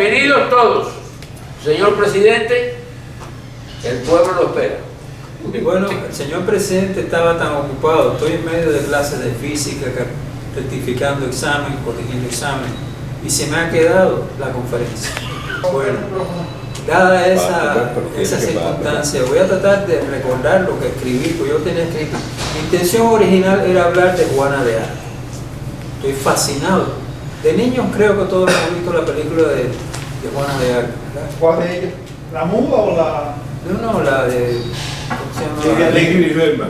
Bienvenidos todos. Señor presidente, el pueblo lo espera. Bueno, el señor presidente estaba tan ocupado, estoy en medio de clases de física, rectificando examen, corrigiendo examen, y se me ha quedado la conferencia. Bueno, dada esa circunstancia, voy a tratar de recordar lo que escribí, porque yo tenía escrito. Mi intención original era hablar de Juana de Arco. Estoy fascinado. De niños creo que todos hemos visto la película de Juana de Arco, ¿verdad? ¿Cuál de ellas? ¿La muda o la...? No, la de... ¿Cómo se llama?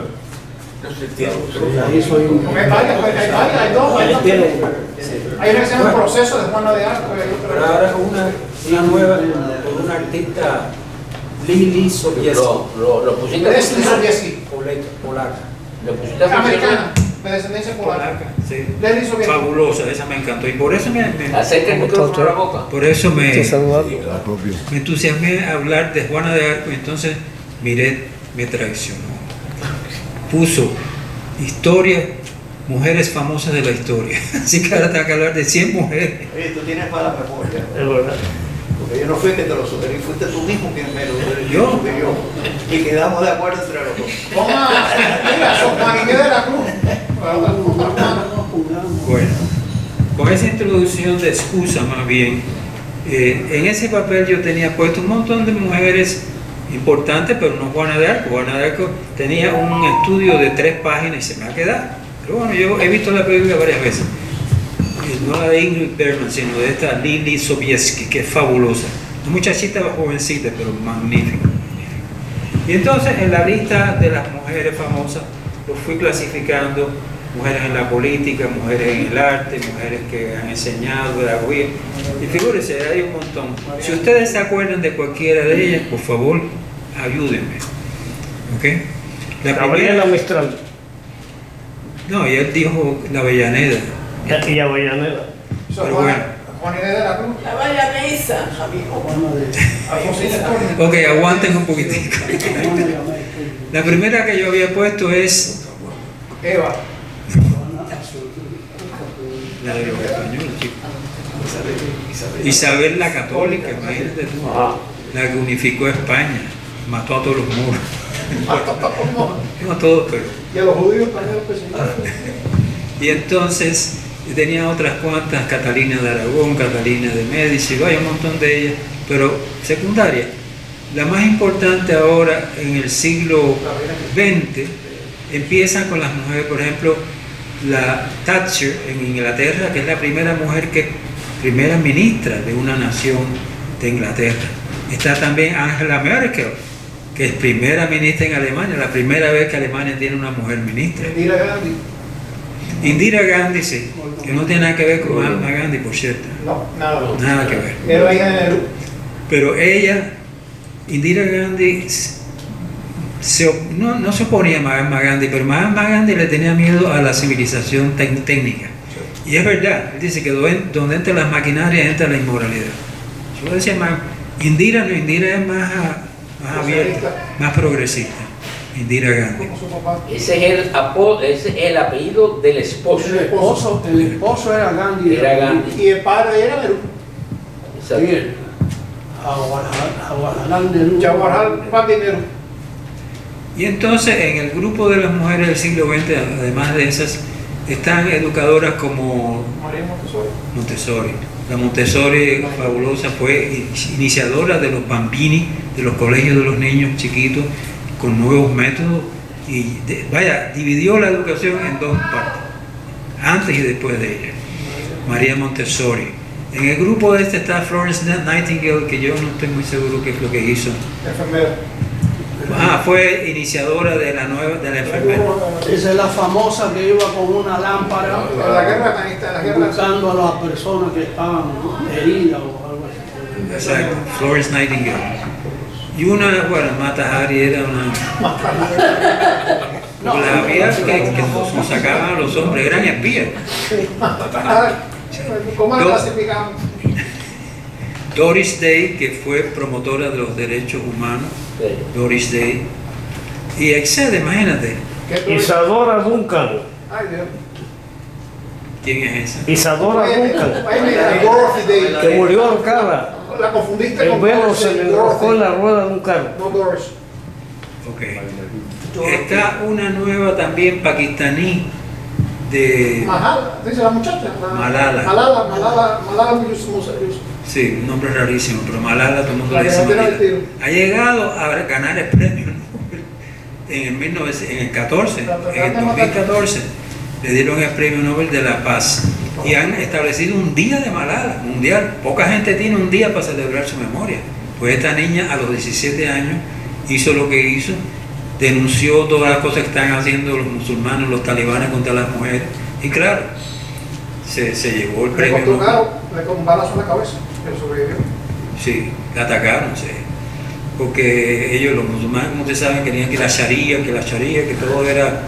No se entiende. Hay varias, hay dos. Hay una que se llama El proceso de Juana de Arco. Pero ahora una nueva, con una artista, Lili Sobieski. Lo pusiste Leslie Sobieski. Polaca. Lo pusiste a funcionar. Americana, de descendencia polaca. Sí. Leslie Sobieski. Fabulosa, esa me encantó. Y por eso Acerca el micrófono a la boca. por eso me entusiasmé a hablar de Juana de Arco, y entonces Miret me traicionó. Puso historia, mujeres famosas de la historia. Así que ahora tengo que hablar de 100 mujeres. Oye, tú tienes mala memoria. Es verdad. Porque yo no fui el que te lo sugerí, fuiste tú mismo quien me lo ¿Yo? sugirió. Y quedamos de acuerdo entre los dos. Mira, son Juan Inés de la Cruz. Bueno, con esa introducción de excusa más bien, en ese papel yo tenía puesto un montón de mujeres importantes, pero no Juana de Arco. Juana de Arco tenía un estudio de 3 páginas y se me ha quedado. Pero bueno, yo he visto la película varias veces. No la de Ingrid Bergman, sino de esta Lili Sobieski, que es fabulosa. Una muchachita jovencita, pero magnífica. Y entonces en la lista de las mujeres famosas los fui clasificando: mujeres en la política, mujeres en el arte, mujeres que han enseñado pedagogía. Y figúrense, hay un montón. Si ustedes se acuerdan de cualquiera de ellas, por favor, ayúdenme. ¿Ok? La primera... Mistral. No, y él dijo la Avellaneda. Y Avellaneda. Pero bueno. Juan Inés de la Cruz. La Vallamesa, amigo. Alfonsina Storni. Ok, aguanten un poquitico. La primera que yo había puesto es Eva. la de los españoles, chicos. Isabel la Católica, imagínate tú. La que unificó España, mató a todos los moros. No a todos, pero... Y a los judíos también los persiguieron. Y entonces tenía otras cuantas: Catalina de Aragón, Catalina de Médici, hay un montón de ellas, pero secundaria. La más importante ahora, en el siglo XX, empiezan con las mujeres. Por ejemplo, la Thatcher en Inglaterra, que es la primera mujer primera ministra de una nación de Inglaterra. Está también Angela Merkel, que es primera ministra en Alemania, la primera vez que Alemania tiene una mujer ministra. Indira Gandhi. Indira Gandhi, sí, que no tiene nada que ver con Mahatma Gandhi, por cierto. No, nada. Nada que ver. Era hija de Nehru. Pero ella, Indira Gandhi, no se oponía a Mahatma Gandhi, pero Mahatma Gandhi le tenía miedo a la civilización técnica. Y es verdad, él dice que donde entran las maquinarias entra la inmoralidad. Yo decía, Indira es más abierta, más progresista. Indira Gandhi. Como su papá. Ese es el apellido del esposo. El esposo era Gandhi. Era Gandhi. Y el padre era Nehru. Exacto. Jawaharlal Nehru. Jawaharlal Pandit Nehru. Y entonces en el grupo de las mujeres del siglo XX, además de esas, están educadoras como María Montessori. Montessori. La Montessori fabulosa fue iniciadora de los bambini, de los colegios de los niños chiquitos, con nuevos métodos, y dividió la educación en 2 partes, antes y después de ella. María Montessori. En el grupo de este está Florence Nightingale, que yo no estoy muy seguro qué es lo que hizo. Enfermera. Fue iniciadora de la enfermera. Esa es la famosa que iba con una lámpara En la guerra canista, en la guerra. buscando a las personas que estaban heridas o algo así. Exacto, Florence Nightingale. Y una, bueno, Mata Hari era una... La había que nos sacaban a los hombres, eran espías. ¿Cómo la clasificamos? Doris Day, que fue promotora de los derechos humanos. Sí. Doris Day. Y excede, imagínate. Isadora Duncan. Ay, Dios. ¿Quién es esa? Isadora Duncan. Ay, mira, Dorothy Day. Que murió ahorcada. la confundiste El con vuelo Dorothy. se le enroscó en la rueda de un carro. No Doris. Ok. Está una nueva también pakistaní de... Malala, dice la muchacha. Malala. Malala Yousafzai. Sí, un nombre rarísimo, pero Malala todo el mundo La le que dice no tiene Malala. vestido. Ha llegado a ganar el premio Nobel en el 14, en el 2014 le dieron el premio Nobel de la Paz y han establecido un día de Malala mundial. Poca gente tiene un día para celebrar su memoria. Pues esta niña a los 17 años hizo lo que hizo, denunció todas las cosas que están haciendo los musulmanes, los talibanes contra las mujeres y claro, se llevó el Le premio costó Nobel. caro, le con un balazo en la cabeza, pero sobrevivió. Sí, la atacaron, sí. Porque ellos, los musulmanes, como ustedes saben, querían que la sharia, que todo era,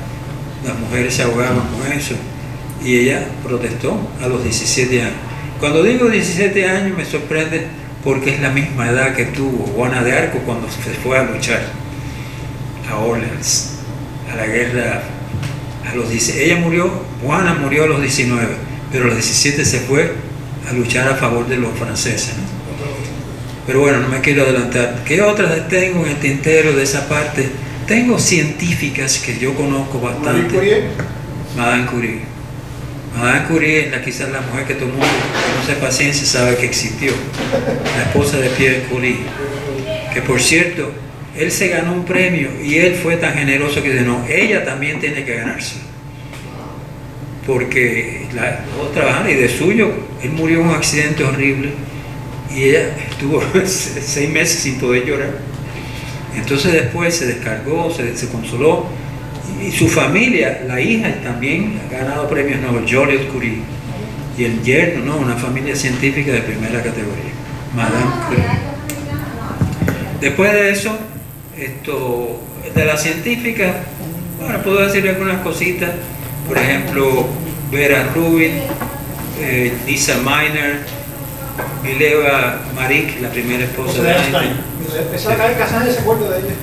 las mujeres se ahogaban con eso. Y ella protestó a los 17 años. Cuando digo 17 años me sorprende porque es la misma edad que tuvo Juana de Arco cuando se fue a luchar a Orleans, a la guerra. Juana murió a los 19, pero a los 17 se fue a luchar a favor de los franceses, ¿no? Pero bueno, no me quiero adelantar. ¿Qué otras tengo en el tintero de esa parte? Tengo científicas que yo conozco Marie bastante. Curie, Madame Curie. Madame Curie es quizás la mujer que todo el mundo que no sepa ciencia sabe que existió. La esposa de Pierre Curie. Que por cierto, él se ganó un premio y él fue tan generoso que dice, no, ella también tiene que ganarse. Porque la otra, y de suyo, él murió en un accidente horrible y ella estuvo 6 meses sin poder llorar. Entonces después se descargó, se consoló y su familia, la hija también ha ganado premios Nobel, Joliot Curie, y el yerno, ¿no? Una familia científica de primera categoría, Madame Curie. Después de eso, de la científica, bueno, puedo decir algunas cositas, por ejemplo, Vera Rubin, Lisa Meitner, Mileva Maric, la primera esposa de Einstein. esa acaba de casar y se acuerda de ella.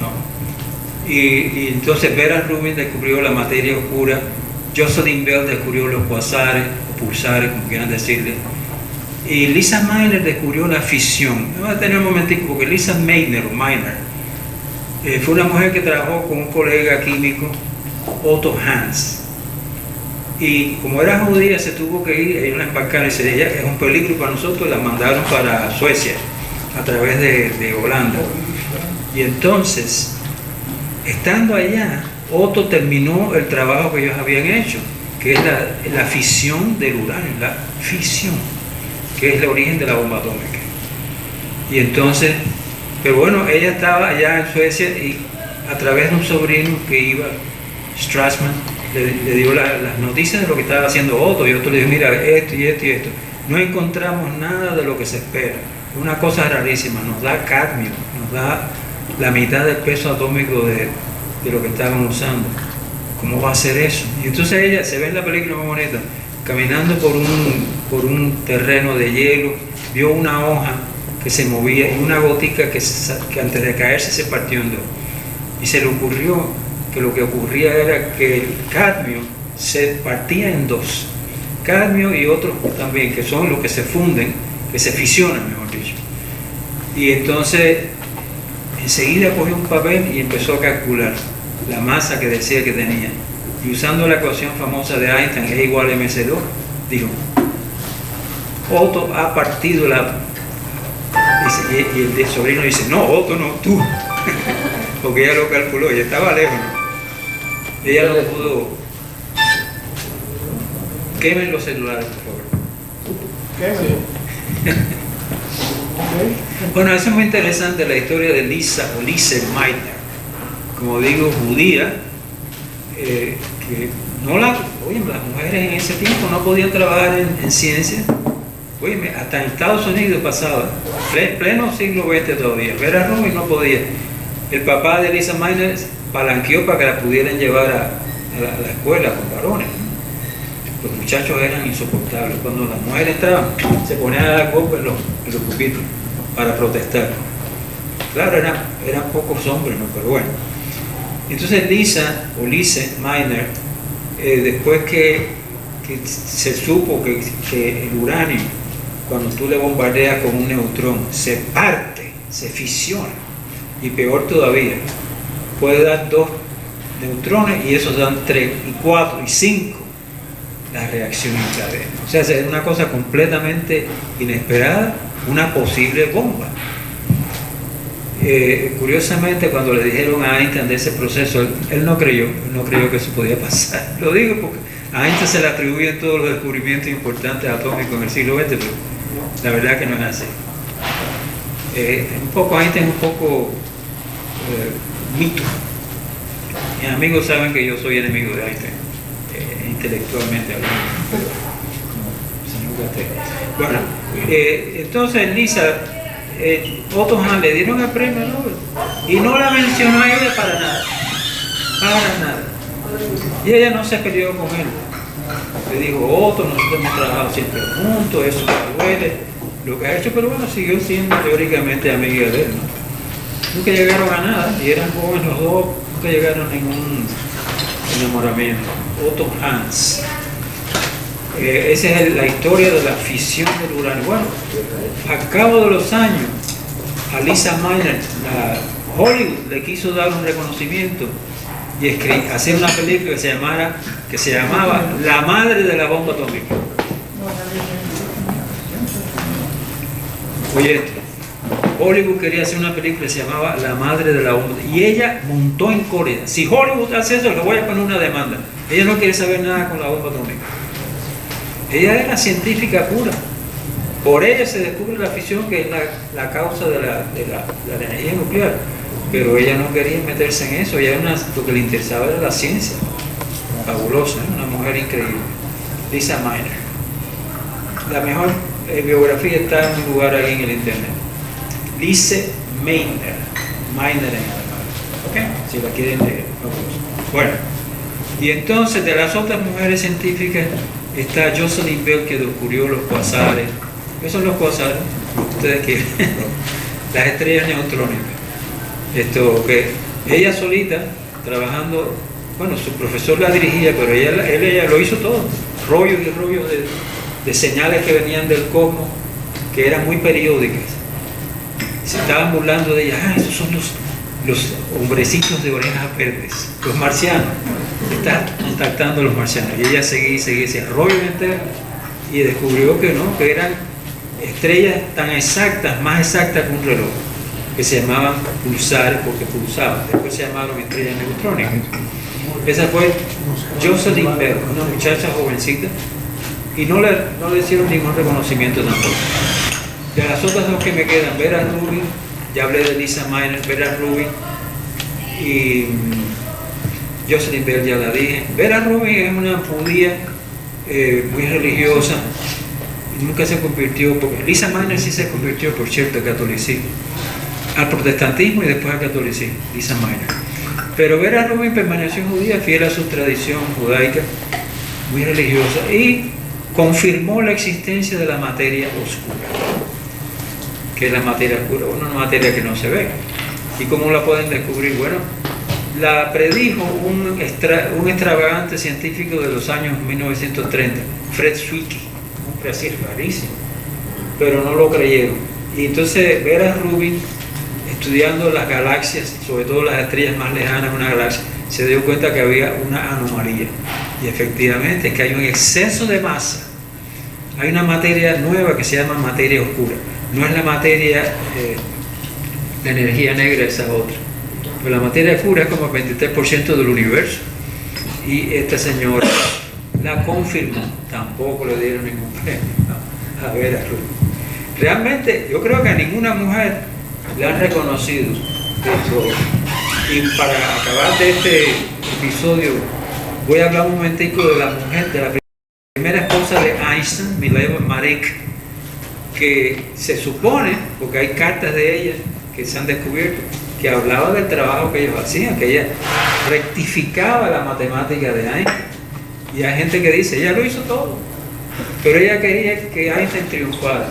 No. Y entonces Vera Rubin descubrió la materia oscura, Jocelyn Bell descubrió los quasares, o pulsares, como quieran decirle, y Lisa Meitner descubrió la fisión. Voy a tener un momentico, porque Lisa Meitner, fue una mujer que trabajó con un colega químico, Otto Hans. Y como era judía, se tuvo que ir, ellos la embarcaron y dice, ella es un peligro para nosotros, la mandaron para Suecia, a través de Holanda. Y entonces, estando allá, Otto terminó el trabajo que ellos habían hecho, que es la fisión del uranio, la fisión, que es el origen de la bomba atómica. Y entonces, pero bueno, ella estaba allá en Suecia y a través de un sobrino que iba, Strassman, le dio las noticias de lo que estaba haciendo Otto, y Otto le dijo, mira, esto y esto y esto. No encontramos nada de lo que se espera. Una cosa rarísima, nos da cadmio, nos da la mitad del peso atómico de lo que estaban usando. ¿Cómo va a ser eso? Y entonces ella, se ve en la película muy bonita, caminando por un terreno de hielo, vio una hoja que se movía y una gotica que antes de caerse se partió en dos. Y se le ocurrió que lo que ocurría era que el cadmio se partía en dos. Cadmio y otros también, que son los que se funden, que se fisionan, mejor dicho. Y entonces, enseguida cogió un papel y empezó a calcular la masa que decía que tenía. Y usando la ecuación famosa de Einstein, E igual a mc2, dijo, Otto ha partido la... Y el sobrino dice, no, Otto no, tú. Porque ella lo calculó, ella estaba lejos, ¿no? Ella no pudo. Quemen los celulares, por favor. Bueno, eso es muy interesante, la historia de Lise Meitner, como digo, judía, que oye, las mujeres en ese tiempo no podían trabajar en ciencia. Oye, hasta en Estados Unidos pasaba, pleno siglo XX todavía. Vera Rubin no podía. El papá de Lise Meitner palanqueó para que la pudieran llevar a la escuela con varones. Los muchachos eran insoportables. Cuando las mujeres entraban, se ponían a dar golpes en los pupitres para protestar. Claro, eran pocos hombres, ¿no? Pero bueno. Entonces Lise Meitner, después que se supo que el uranio cuando tú le bombardeas con un neutrón, se parte, se fisiona, y peor todavía, puede dar 2 neutrones y esos dan 3 y 4 y 5, la reacción en cadena. O sea, es una cosa completamente inesperada, una posible bomba. Curiosamente, cuando le dijeron a Einstein de ese proceso, él no creyó que eso podía pasar. Lo digo porque a Einstein se le atribuyen todos los descubrimientos importantes atómicos en el siglo XX, pero la verdad que no es así. Einstein es un poco mito. Mis amigos saben que yo soy enemigo de Einstein, intelectualmente hablando, pero bueno, entonces Lisa, Otto Hahn le dieron el premio Nobel y no la mencionó a ella para nada, y ella no se peleó con él. Le dijo: Otto, nosotros hemos trabajado siempre juntos, eso me duele lo que ha hecho, pero bueno, siguió siendo teóricamente amiga de él, ¿no? Nunca llegaron a nada y eran jóvenes los dos, nunca llegaron a ningún enamoramiento. Otto Hahn. Esa es la historia de la fisión del uranio. Bueno, a cabo de los años, a Lisa Meitner, Hollywood le quiso dar un reconocimiento y hacer una película que se llamaba La madre de la bomba atómica. Oye esto, Hollywood quería hacer una película que se llamaba La madre de la bomba, y ella montó en Corea: si Hollywood hace eso, le voy a poner una demanda. Ella no quiere saber nada con la bomba atómica. Ella era científica pura. Por ella se descubre la fisión, que es la causa de la energía nuclear. Pero ella no quería meterse en eso. Lo que le interesaba era la ciencia. Fabulosa, ¿eh? Una mujer increíble. Lisa Meitner. La mejor biografía está en un lugar ahí en el internet. Lise Meitner. Meitner en alemán. ¿Ok? Si la quieren leer. Bueno. Y entonces, de las otras mujeres científicas, está Jocelyn Bell, que descubrió los cuasares. ¿Qué son los cuasares? Ustedes quieren. Las estrellas neutrónicas. Que ella solita, trabajando, bueno, su profesor la dirigía, pero ella lo hizo todo. Rollos y rollos de señales que venían del cosmos, que eran muy periódicas. Se estaban burlando de ella: esos son los hombrecitos de orejas verdes, los marcianos. Está contactando a los marcianos. Y ella seguía ese rollo entero y descubrió que no, que eran estrellas tan exactas, más exactas que un reloj, que se llamaban pulsares porque pulsaban. Después se llamaron estrellas neutrónicas. Esa fue Jocelyn Bell, una muchacha jovencita, y no le hicieron ningún reconocimiento tampoco. De las otras dos que me quedan, Vera Rubin, ya hablé de Lisa Meitner, Vera Rubin y Jocelyn Bell, ya la dije. Vera Rubin es una judía muy religiosa, y nunca se convirtió, porque Lisa Meitner sí se convirtió, por cierto, al catolicismo, al protestantismo y después al catolicismo, Lisa Meitner. Pero Vera Rubin permaneció judía, fiel a su tradición judaica, muy religiosa, y confirmó la existencia de la materia oscura. ¿Qué es la materia oscura? Bueno, una materia que no se ve. ¿Y cómo la pueden descubrir? Bueno, la predijo un extravagante científico de los años 1930, Fred Zwicky, un hombre así rarísimo, pero no lo creyeron. Y entonces Vera Rubin, estudiando las galaxias, sobre todo las estrellas más lejanas de una galaxia, se dio cuenta que había una anomalía. Y efectivamente es que hay un exceso de masa. Hay una materia nueva que se llama materia oscura. No es la materia de energía negra, esa es otra. Pero la materia oscura es como el 23% del universo. Y esta señora la confirmó. Tampoco le dieron ningún premio a Vera Rubin. Realmente yo creo que a ninguna mujer le han reconocido eso. Y para acabar de este episodio, voy a hablar un momentico de la mujer, de la primera esposa de Einstein, Mileva Maric, que se supone, porque hay cartas de ella que se han descubierto, que hablaba del trabajo que ellos hacían, que ella rectificaba la matemática de Einstein. Y hay gente que dice, ella lo hizo todo, pero ella quería que Einstein triunfara.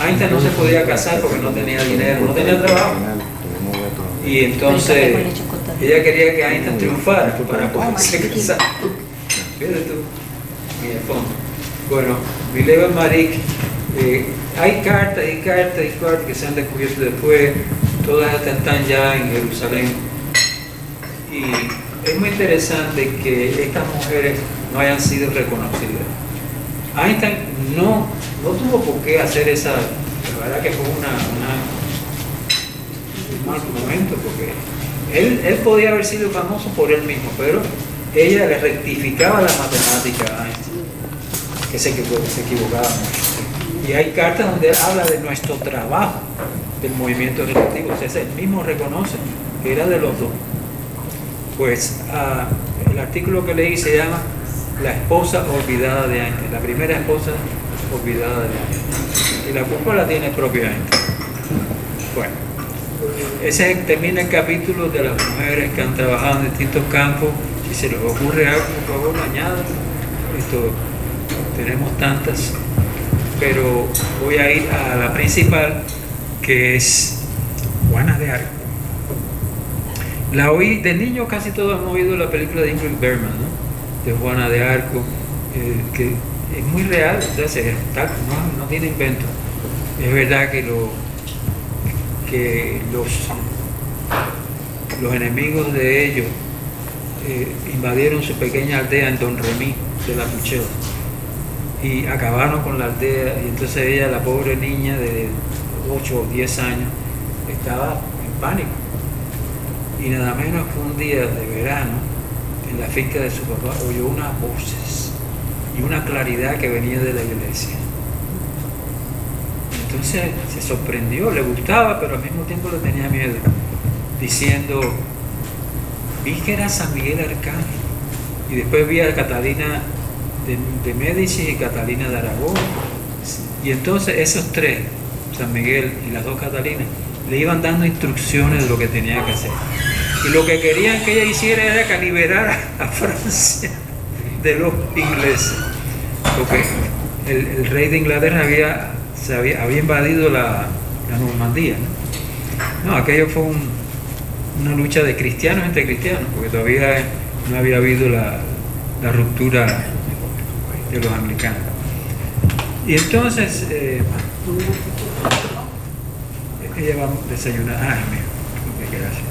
Einstein no se podía casar porque no tenía dinero, no tenía trabajo. Y entonces ella quería que Einstein triunfara para poderse casar. Fíjate tú, en el fondo. Bueno, Mileva Maric hay cartas y cartas y cartas que se han descubierto después, todas están ya en Jerusalén. Y es muy interesante que estas mujeres no hayan sido reconocidas. Einstein no tuvo por qué hacer esa, la verdad que fue un mal momento, porque él podía haber sido famoso por él mismo, pero ella le rectificaba la matemática a Einstein, que se equivocaba mucho. Y hay cartas donde él habla de nuestro trabajo del movimiento relativo, o sea, él mismo reconoce que era de los dos. Pues el artículo que leí se llama La esposa olvidada de Einstein, la primera esposa olvidada de Einstein. Y la culpa la tiene el propio Einstein. Bueno, ese termina el capítulo de las mujeres que han trabajado en distintos campos. Si se les ocurre algo, por favor, añadan. Esto, tenemos tantas, pero voy a ir a la principal, que es Juana de Arco. La oí, de niño casi todos hemos oído la película de Ingrid Bergman, ¿no? De Juana de Arco, que es muy real, entonces no tiene invento. Es verdad que los enemigos de ellos invadieron su pequeña aldea en Don Remy de la Puchero y acabaron con la aldea, y entonces ella, la pobre niña de 8 o 10 años, estaba en pánico. Y nada menos que un día de verano, en la finca de su papá, oyó unas voces y una claridad que venía de la iglesia. Entonces se sorprendió, le gustaba, pero al mismo tiempo le tenía miedo, diciendo, vi que era San Miguel Arcángel. Y después vi a Catalina de Médici y Catalina de Aragón. Y entonces esos tres, San Miguel y las dos Catalinas, le iban dando instrucciones de lo que tenía que hacer. Y lo que querían que ella hiciera era que liberara a Francia de los ingleses. Porque el rey de Inglaterra había invadido la Normandía, ¿no? Aquello fue una lucha de cristianos entre cristianos, porque todavía no había habido la ruptura de los anglicanos. Y entonces ella va a desayunar. Gracias.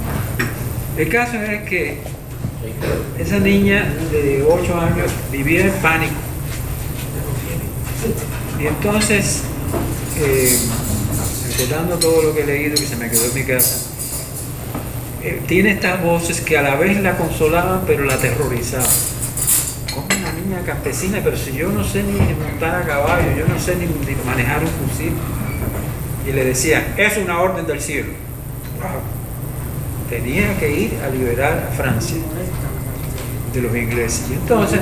El caso es que esa niña de 8 años vivía en pánico. Y entonces, recordando todo lo que he leído, que se me quedó en mi casa, tiene estas voces que a la vez la consolaban, pero la aterrorizaban. Como una niña campesina, pero si yo no sé ni montar a caballo, yo no sé ni manejar un fusil. Y le decía, es una orden del cielo. Wow. Tenía que ir a liberar a Francia de los ingleses. Y entonces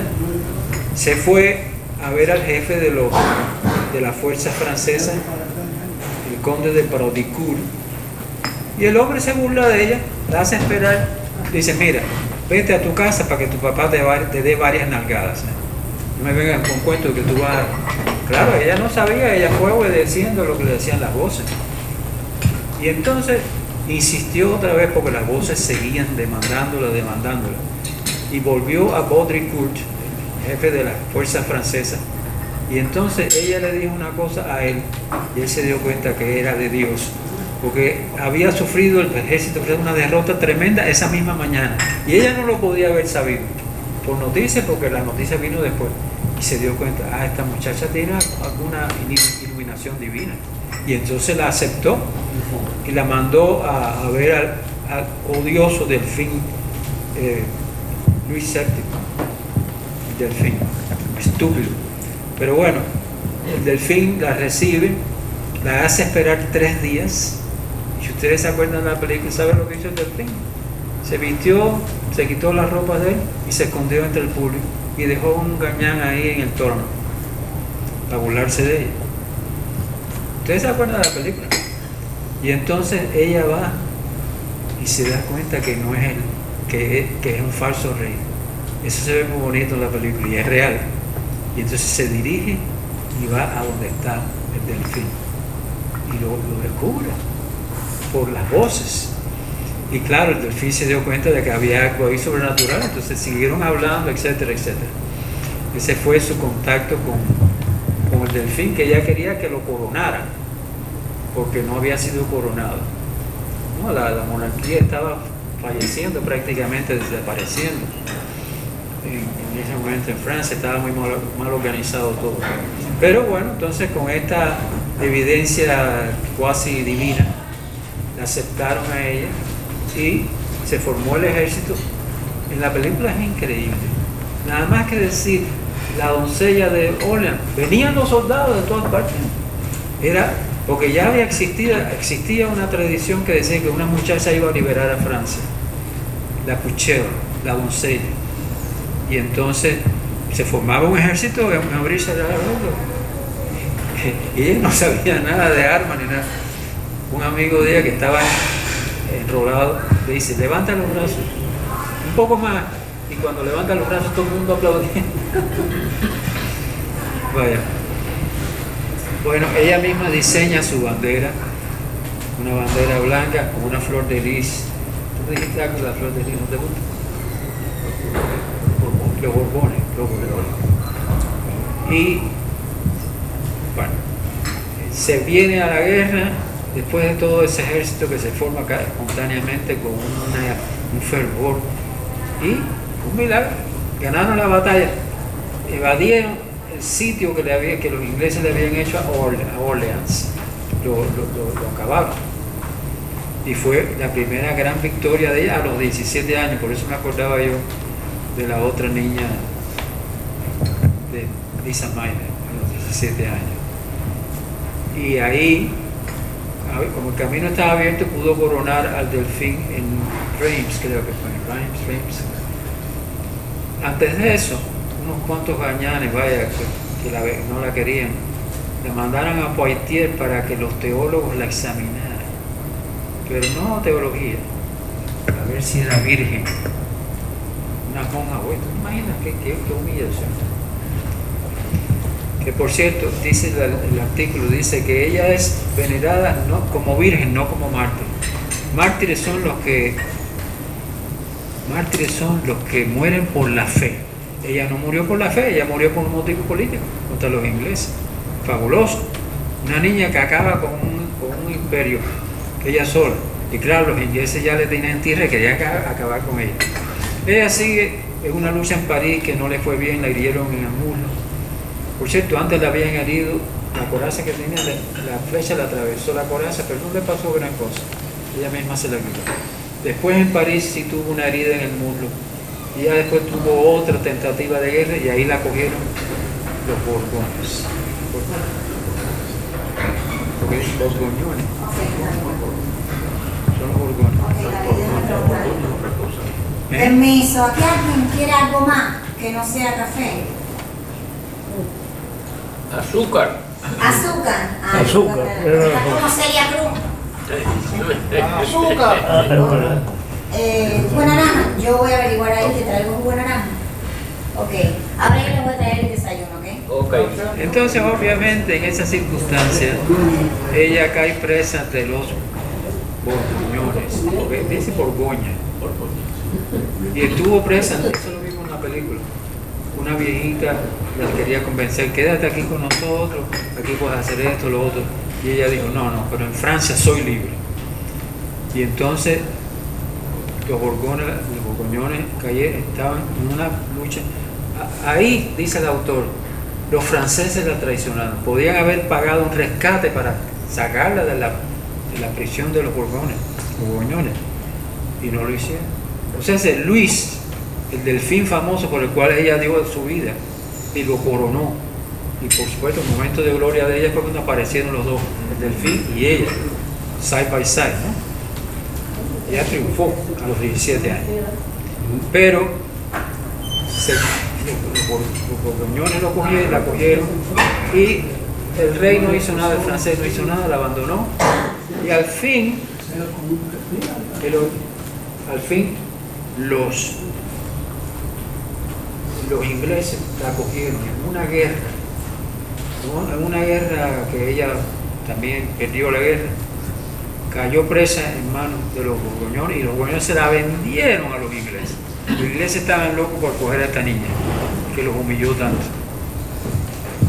se fue a ver al jefe de la fuerza francesa, el conde de Parodicourt. Y el hombre se burla de ella, la hace esperar, dice, mira, vete a tu casa para que tu papá te dé varias nalgadas. No me vengan con cuentos que tú vas. Claro, ella no sabía, ella fue obedeciendo lo que le decían las voces. Y entonces insistió otra vez porque las voces seguían demandándola. Y volvió a Baudricourt, el jefe de la fuerza francesa. Y entonces ella le dijo una cosa a él, y él se dio cuenta que era de Dios, porque había sufrido el ejército una derrota tremenda esa misma mañana. Y ella no lo podía haber sabido por noticias, porque la noticia vino después. Y se dio cuenta, esta muchacha tiene alguna iluminación divina. Y entonces la aceptó y la mandó a ver al odioso delfín Luis VII, el delfín, estúpido. Pero bueno, el delfín la recibe, la hace esperar 3 días. Y si ustedes se acuerdan de la película, ¿saben lo que hizo el delfín? Se vistió, se quitó la ropa de él y se escondió entre el público y dejó un gañán ahí en el torno para burlarse de ella. ¿Ustedes se acuerdan de la película? Y entonces ella va y se da cuenta que no es él, que es un falso rey. Eso se ve muy bonito en la película y es real. Y entonces se dirige y va a donde está el delfín y lo descubre por las voces. Y claro, el delfín se dio cuenta de que había algo ahí sobrenatural, entonces siguieron hablando, etcétera, etcétera. Ese fue su contacto con con el delfín, que ella quería que lo coronaran, porque no había sido coronado. No, la monarquía estaba falleciendo, prácticamente desapareciendo. En ese momento en Francia estaba muy mal organizado todo. Pero bueno, entonces con esta evidencia cuasi divina, la aceptaron a ella y se formó el ejército. En la película es increíble. Nada más que decir, la doncella de Orleans, venían los soldados de todas partes. Era porque ya existía una tradición que decía que una muchacha iba a liberar a Francia, la puchera, la doncella. Y entonces se formaba un ejército en abrirse la boca. Y ella no sabía nada de armas ni nada. Un amigo de ella que estaba enrolado le dice, levanta los brazos, un poco más. Y cuando levanta los brazos todo el mundo aplaudiendo. Vaya. Bueno, ella misma diseña su bandera, una bandera blanca con una flor de lis. ¿Tú dijiste algo de la flor de lis? ¿No te gusta? Los borbones. Y bueno, se viene a la guerra después de todo ese ejército que se forma acá espontáneamente con un fervor y un milagro. Ganaron la batalla, evadieron el sitio que los ingleses le habían hecho a Orleans, lo acabaron. Y fue la primera gran victoria de ella a los 17 años, por eso me acordaba yo de la otra niña, de Lisa Meiner, a los 17 años. Y ahí, como el camino estaba abierto, pudo coronar al delfín en Reims, creo que fue, Reims. Antes de eso, unos cuantos gañanes, vaya, que no la querían, la mandaron a Poitiers para que los teólogos la examinaran, pero no teología, a ver si era virgen. Una monja, güey, ¿te imaginas qué humillación? Que por cierto, dice el artículo, dice que ella es venerada no como virgen, no como mártir. Mártires son los que mueren por la fe. Ella no murió por la fe, ella murió por un motivo político contra los ingleses. Fabuloso. Una niña que acaba con un imperio, ella sola. Y claro, los ingleses ya le tenían tierra y querían acabar con ella. Ella sigue en una lucha en París que no le fue bien, la hirieron en el muslo. Por cierto, antes la habían herido, la coraza que tenía, la flecha la atravesó la coraza, pero no le pasó gran cosa. Ella misma se la quitó. Después en París sí tuvo una herida en el muslo. Y ya después tuvo otra tentativa de guerra y ahí la cogieron los borgones. Porque es borgoñones. Son los borgones. Permiso, ¿aquí alguien quiere algo más que no sea café? Azúcar. Azúcar. Azúcar. Está como Celia Cruz. Azúcar. Jugo de naranja. Yo voy a averiguar ahí, te traigo jugo de naranja. Ok. Ahora yo les voy a traer el desayuno, ¿ok? Ok. Entonces, obviamente, en esa circunstancia, ella cae presa de los borgoñones, porque dice Borgoña. Y estuvo presa, eso lo vimos en la película. Una viejita la quería convencer, quédate aquí con nosotros, aquí puedes hacer esto, lo otro. Y ella dijo, no, pero en Francia soy libre. Y entonces los borgoñones estaban en una lucha. Ahí, dice el autor, los franceses la traicionaron. Podían haber pagado un rescate para sacarla de la prisión de los borgoñones. Y no lo hicieron. O sea, es Luis, el delfín famoso por el cual ella dio su vida y lo coronó. Y por supuesto, el momento de gloria de ella fue cuando aparecieron los dos, el delfín y ella, side by side, ¿no? Ella triunfó a los 17 años. Pero los borgoñones la cogieron y el rey no hizo nada, el francés no hizo nada, la abandonó. Y al fin los ingleses la cogieron en una guerra que ella también perdió la guerra, cayó presa en manos de los borgoñones y los borgoñones se la vendieron a los ingleses. Los ingleses estaban locos por coger a esta niña que los humilló tanto.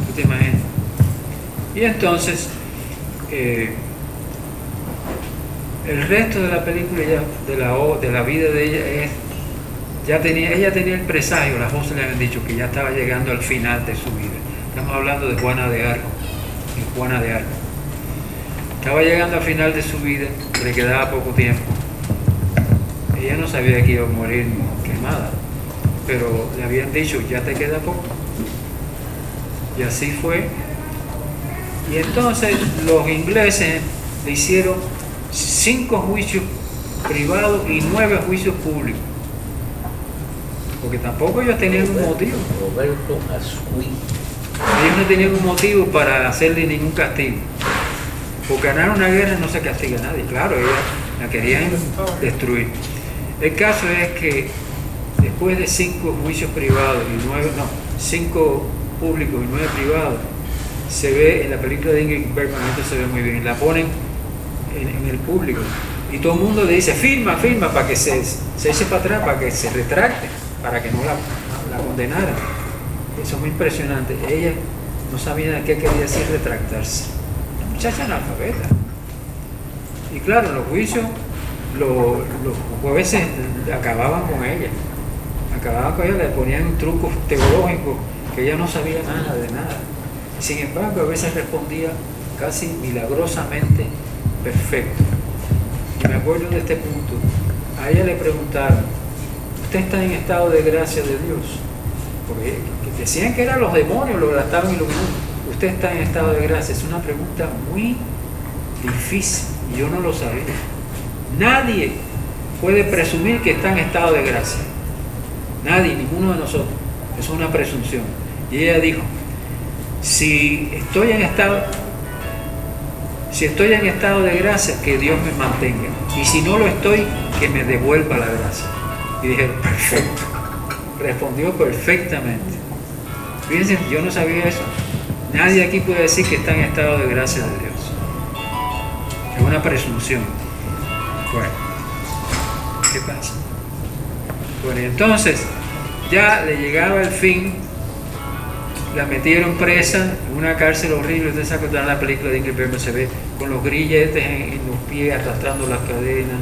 ¿Tú te imaginas? Y entonces, el resto de la película, de la vida de ella, ella tenía el presagio, las voces le habían dicho que ya estaba llegando al final de su vida. Estamos hablando de Juana de Arco. Estaba llegando al final de su vida, le quedaba poco tiempo. Ella no sabía que iba a morir quemada, pero le habían dicho, ya te queda poco. Y así fue. Y entonces los ingleses le hicieron 5 juicios privados y 9 juicios públicos. Porque tampoco ellos tenían un motivo. Roberto Ascuí. Ellos no tenían un motivo para hacerle ningún castigo. Por ganar una guerra no se castiga a nadie. Claro, ellos la querían destruir. El caso es que después de 5 juicios privados y 5 públicos y 9 privados, se ve en la película de Ingrid Bergman, esto se ve muy bien, la ponen en el público y todo el mundo le dice firma para que se eche para atrás, para que se retracte, para que no la condenara. Eso es muy impresionante. Ella no sabía qué quería decir retractarse. Una muchacha analfabeta. Y claro, en los juicios los jueces acababan con ella, le ponían trucos teológicos que ella no sabía nada de nada. Sin embargo, a veces respondía casi milagrosamente perfecto. Y me acuerdo de este punto. A ella le preguntaron, ¿usted está en estado de gracia de Dios? Porque decían que eran los demonios los que la estaban iluminando. ¿Usted está en estado de gracia? Es una pregunta muy difícil y yo no lo sabía. Nadie puede presumir que está en estado de gracia. Nadie, ninguno de nosotros. Es una presunción. Y ella dijo, si estoy en estado de gracia, que Dios me mantenga. Y si no lo estoy, que me devuelva la gracia. Y dije, perfecto. Respondió perfectamente. Fíjense, yo no sabía eso. Nadie aquí puede decir que está en estado de gracia de Dios. Es una presunción. Bueno, ¿qué pasa? Bueno, entonces, ya le llegaba el fin. La metieron presa en una cárcel horrible. Ustedes se acuerdan de la película de Ingrid Bergman, se ve con los grilletes en los pies, arrastrando las cadenas.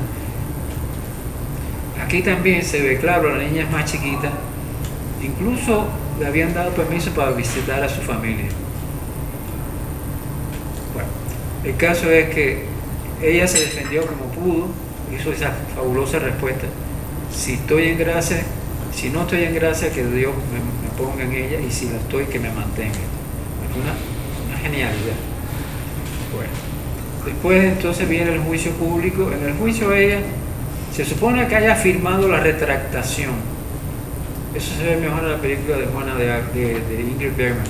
Aquí también se ve, claro, la niña es más chiquita. Incluso le habían dado permiso para visitar a su familia. Bueno, el caso es que ella se defendió como pudo, hizo esa fabulosa respuesta. Si estoy en gracia, si no estoy en gracia, que Dios me ponga en ella, y si la estoy, que me mantenga. Es una genialidad. Bueno, después entonces viene el juicio público. En el juicio ella se supone que haya firmado la retractación. Eso se ve mejor en la película de Juana de Ingrid Bergman,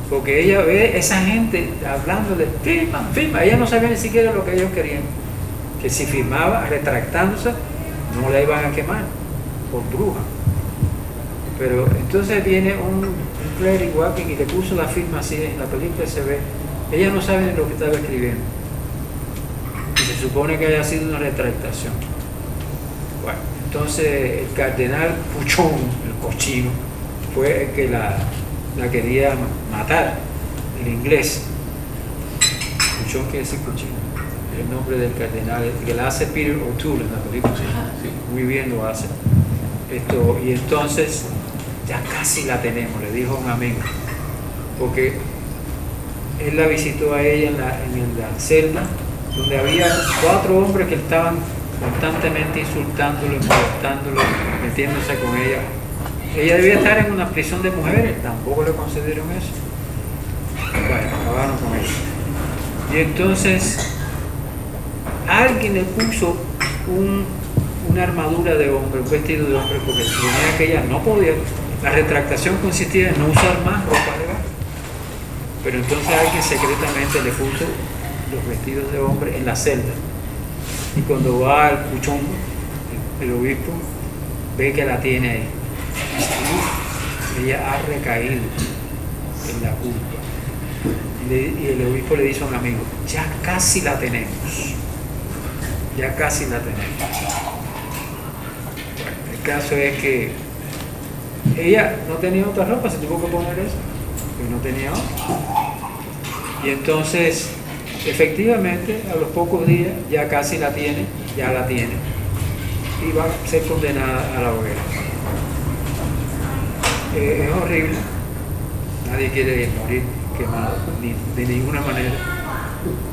porque ella ve esa gente hablándole, firma. Ella no sabía ni siquiera lo que ellos querían, que si firmaba retractándose no la iban a quemar por bruja. Pero entonces viene un clérigo aquí y le puso la firma así. En la película se ve, ella no sabe lo que estaba escribiendo y se supone que haya sido una retractación. Bueno, entonces el cardenal Puchón, el cochino, fue el que la quería matar, el inglés. Puchón quiere decir cochino, el nombre del cardenal, que la hace Peter O'Toole en la película. Sí, muy bien lo hace. Y entonces ya casi la tenemos, le dijo a un amigo, porque él la visitó a ella en la celda, donde había 4 hombres que estaban constantemente insultándolo, molestándolo, metiéndose con ella. Ella debía estar en una prisión de mujeres, tampoco le concedieron eso. Bueno, acabaron con eso. Y entonces alguien le puso una armadura de hombre, un vestido de hombre, porque suponía que ella no podía. La retractación consistía en no usar más ropa de baño. Pero entonces alguien secretamente le puso los vestidos de hombre en la celda. Y cuando va al Puchón, el obispo, ve que la tiene ahí. Ella ha recaído en la culpa. Y el obispo le dice a un amigo, ya casi la tenemos. Ya casi la tenemos. Bueno, el caso es que ella no tenía otra ropa, se tuvo que poner eso, pero no tenía otra. Y entonces, efectivamente, a los pocos días ya casi la tiene, y va a ser condenada a la hoguera. Es horrible, nadie quiere morir quemado, ni de ninguna manera.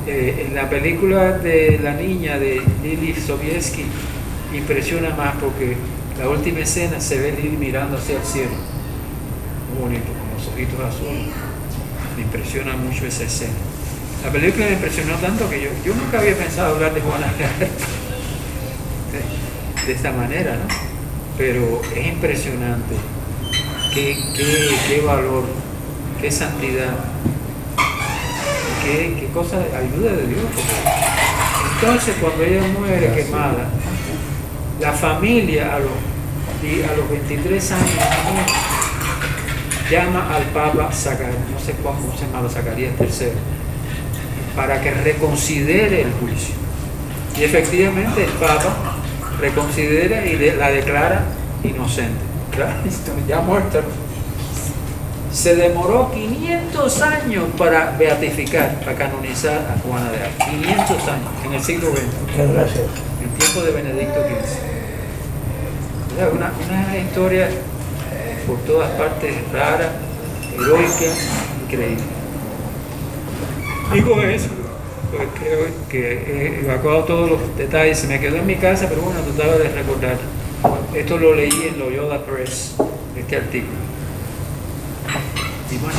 En la película de la niña de Lili Sobieski impresiona más porque la última escena se ve Lili mirando hacia el cielo, muy bonito, con los ojitos azules. Me impresiona mucho esa escena. La película me impresionó tanto que yo nunca había pensado hablar de Juana de Arco de esta manera, ¿no? Pero es impresionante qué valor, qué santidad, qué cosa, ayuda de Dios. Entonces, cuando ella muere quemada, la familia a los 23 años llama al Papa Zacarías, no sé cómo se llama, Zacarías III, para que reconsidere el juicio. Y efectivamente el Papa reconsidera y la declara inocente. Claro, ya muerta. Se demoró 500 años para beatificar, para canonizar a Juana de Arco. 500 años, en el siglo XX. Muchas gracias. En el tiempo de Benedicto XV. Una historia por todas partes rara, heroica, increíble. Digo eso, pues creo que he evacuado todos los detalles, se me quedó en mi casa, pero bueno, trataba de recordar. Esto lo leí en Loyola Press, este artículo. Y bueno,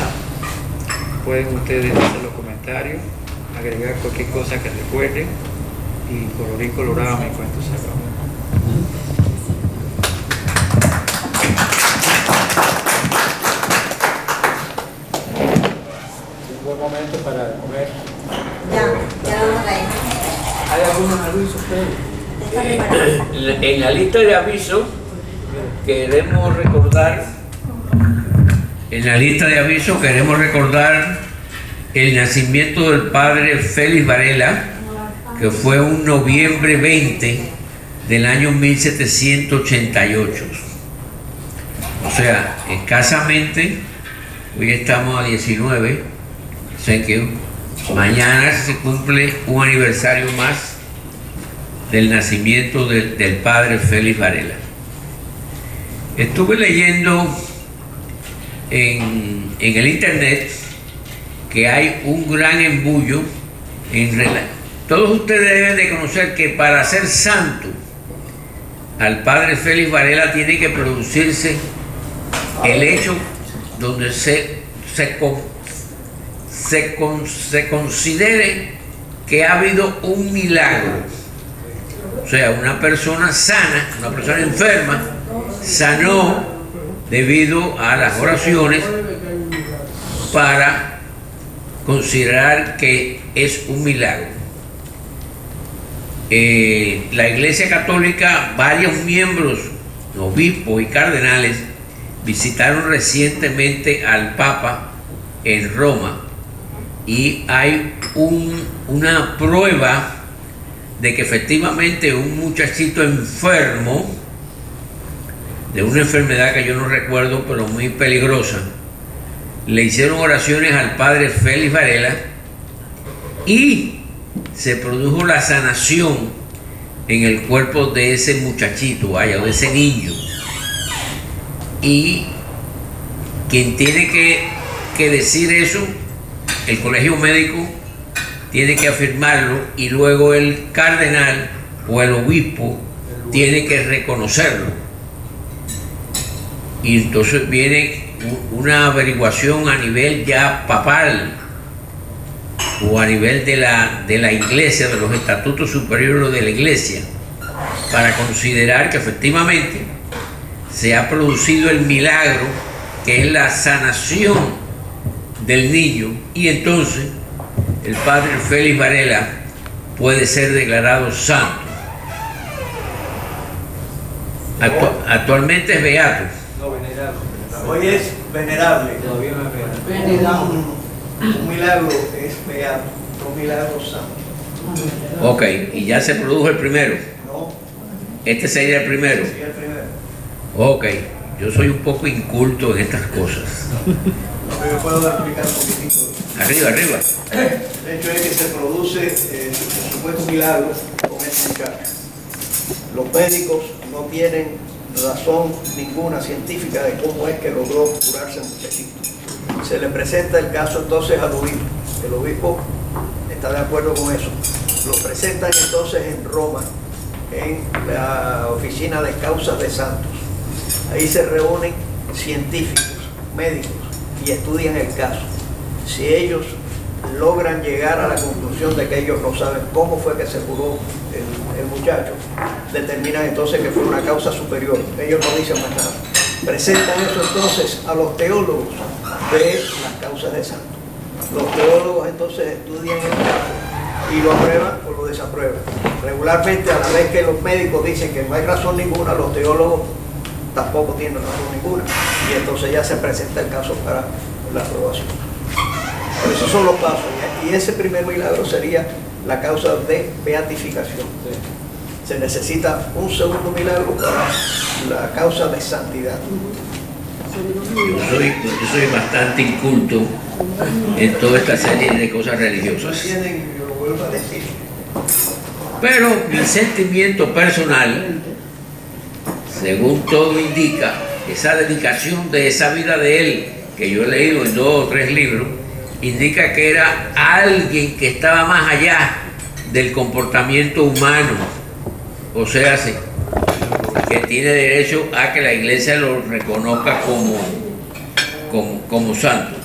pueden ustedes hacer los comentarios, agregar cualquier cosa que recuerden, y colorín colorado mi cuento se acabó. Un buen momento para comer. Ya vamos a ir. ¿Hay algunos avisos, Pedro? Está preparado. En la lista de avisos queremos recordar el nacimiento del padre Félix Varela, que fue un noviembre 20 del año 1788. O sea, escasamente, hoy estamos a 19, sé que mañana se cumple un aniversario más del nacimiento del padre Félix Varela. Estuve leyendo en el internet que hay un gran embullo todos ustedes deben de conocer que para ser santo al padre Félix Varela tiene que producirse el hecho donde se considere que ha habido un milagro. O sea, una persona sana, una persona enferma, sanó debido a las oraciones para considerar que es un milagro. La Iglesia Católica, varios miembros, obispos y cardenales, visitaron recientemente al Papa en Roma y hay una prueba de que efectivamente un muchachito enfermo de una enfermedad que yo no recuerdo, pero muy peligrosa, le hicieron oraciones al padre Félix Varela y se produjo la sanación en el cuerpo de ese muchachito, o de ese niño. Y quien tiene que decir eso, el colegio médico tiene que afirmarlo y luego el cardenal o el obispo tiene que reconocerlo. Y entonces viene una averiguación a nivel ya papal o a nivel de la iglesia, de los estatutos superiores de la iglesia, para considerar que efectivamente se ha producido el milagro que es la sanación del niño, y entonces el padre Félix Varela puede ser declarado santo. Actualmente es beato. No, venerable. Hoy es venerable. Todavía no es venerable. Un milagro es beato, un milagro santo. Ok, y ya se produjo el primero. No, Este sería el primero. sería el primero. Ok, yo soy un poco inculto en estas cosas. ¿Me puedo explicar un poquitito? Arriba, arriba. El hecho es que se produce el supuesto milagro con este muchacho. Los médicos no tienen razón ninguna científica de cómo es que logró curarse el muchachito. Se le presenta el caso entonces al obispo. El obispo está de acuerdo con eso. Lo presentan entonces en Roma, en la oficina de causas de santos. Ahí se reúnen científicos, médicos, y estudian el caso. Si ellos logran llegar a la conclusión de que ellos no saben cómo fue que se curó el muchacho, determinan entonces que fue una causa superior. Ellos no dicen más nada. Presentan eso entonces a los teólogos de las causas de santos. Los teólogos entonces estudian el caso y lo aprueban o lo desaprueban. Regularmente, a la vez que los médicos dicen que no hay razón ninguna, los teólogos tampoco tienen razón ninguna. Y entonces ya se presenta el caso para la aprobación. Pero esos son los pasos. Y ese primer milagro sería la causa de beatificación. Se necesita un segundo milagro para la causa de santidad. Yo soy bastante inculto en toda esta serie de cosas religiosas. ¿Entienden? Yo lo vuelvo a decir. Pero mi sentimiento personal, según todo indica, esa dedicación de esa vida de él, que yo he leído en 2 o 3 libros, indica que era alguien que estaba más allá del comportamiento humano. O sea, sí, que tiene derecho a que la iglesia lo reconozca como santo.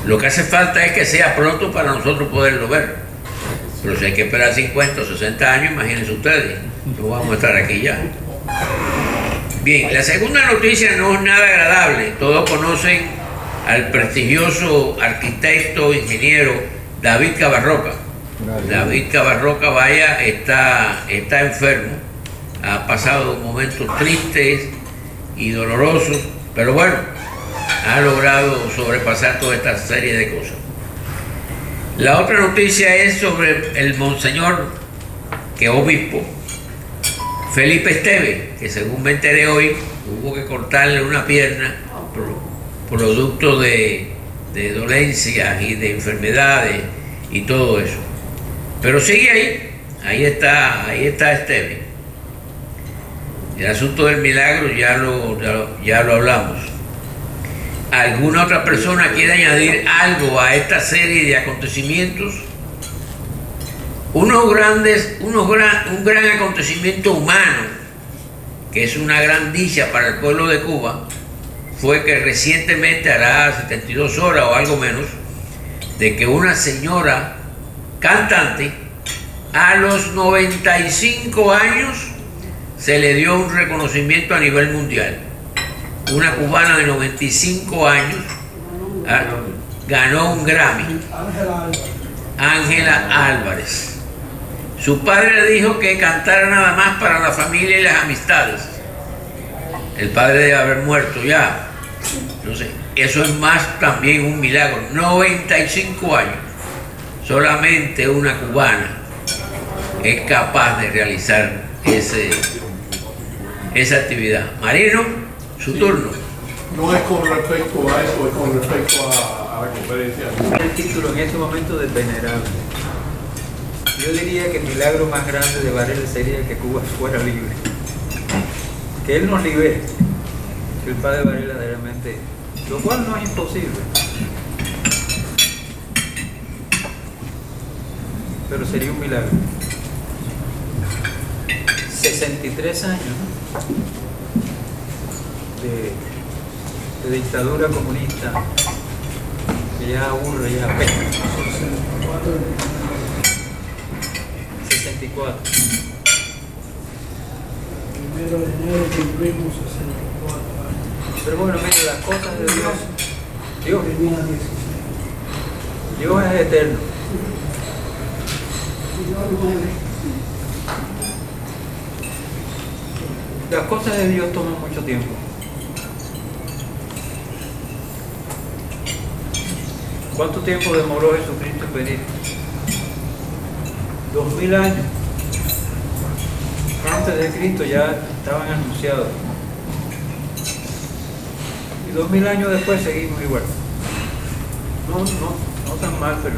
Lo que hace falta es que sea pronto para nosotros poderlo ver. Pero si hay que esperar 50 o 60 años, imagínense ustedes, no vamos a estar aquí ya. Bien, la segunda noticia no es nada agradable. Todos conocen al prestigioso arquitecto, ingeniero David Cabarroca. David Cabarroca, vaya, está enfermo, ha pasado momentos tristes y dolorosos, pero bueno, ha logrado sobrepasar toda esta serie de cosas. La otra noticia es sobre el monseñor, que obispo, Felipe Esteve, que según me enteré hoy, hubo que cortarle una pierna producto de dolencias y de enfermedades y todo eso. Pero sigue ahí está Esteve. El asunto del milagro ya lo hablamos. ¿Alguna otra persona quiere añadir algo a esta serie de acontecimientos? Un gran acontecimiento humano, que es una gran dicha para el pueblo de Cuba, fue que recientemente, hará 72 horas o algo menos, de que una señora cantante a los 95 años se le dio un reconocimiento a nivel mundial. Una cubana de 95 años ganó un Grammy, Ángela Álvarez. Su padre le dijo que cantara nada más para la familia y las amistades. El padre debe haber muerto ya. Entonces, eso es más también un milagro. 95 años. Solamente una cubana es capaz de realizar esa actividad. Marino, su turno. No es con respecto a eso, es con respecto a la conferencia. El título en este momento de venerable. Yo diría que el milagro más grande de Varela sería que Cuba fuera libre. Que él nos libere. Que el padre Varela realmente, lo cual no es imposible. Pero sería un milagro. 63 años de dictadura comunista que ya aburre, ya apena. 64. Primero de enero cumplimos 64 años. Pero bueno, mira, las cosas de Dios. Tenía 16. Dios es eterno. Las cosas de Dios toman mucho tiempo. ¿Cuánto tiempo demoró Jesucristo en venir? 2000 años. Antes de Cristo ya estaban anunciados. Y 2000 años después seguimos igual. No tan mal, pero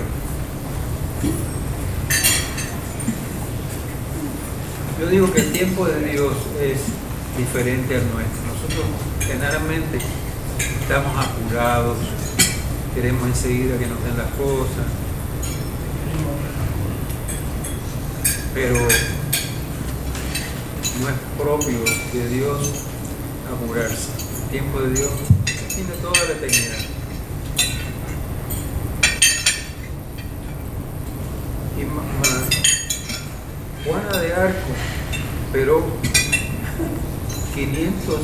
yo digo que el tiempo de Dios es diferente al nuestro. Nosotros generalmente estamos apurados, queremos enseguida que nos den las cosas, pero no es propio de Dios apurarse. El tiempo de Dios tiene toda la eternidad. Juana de Arco esperó 500,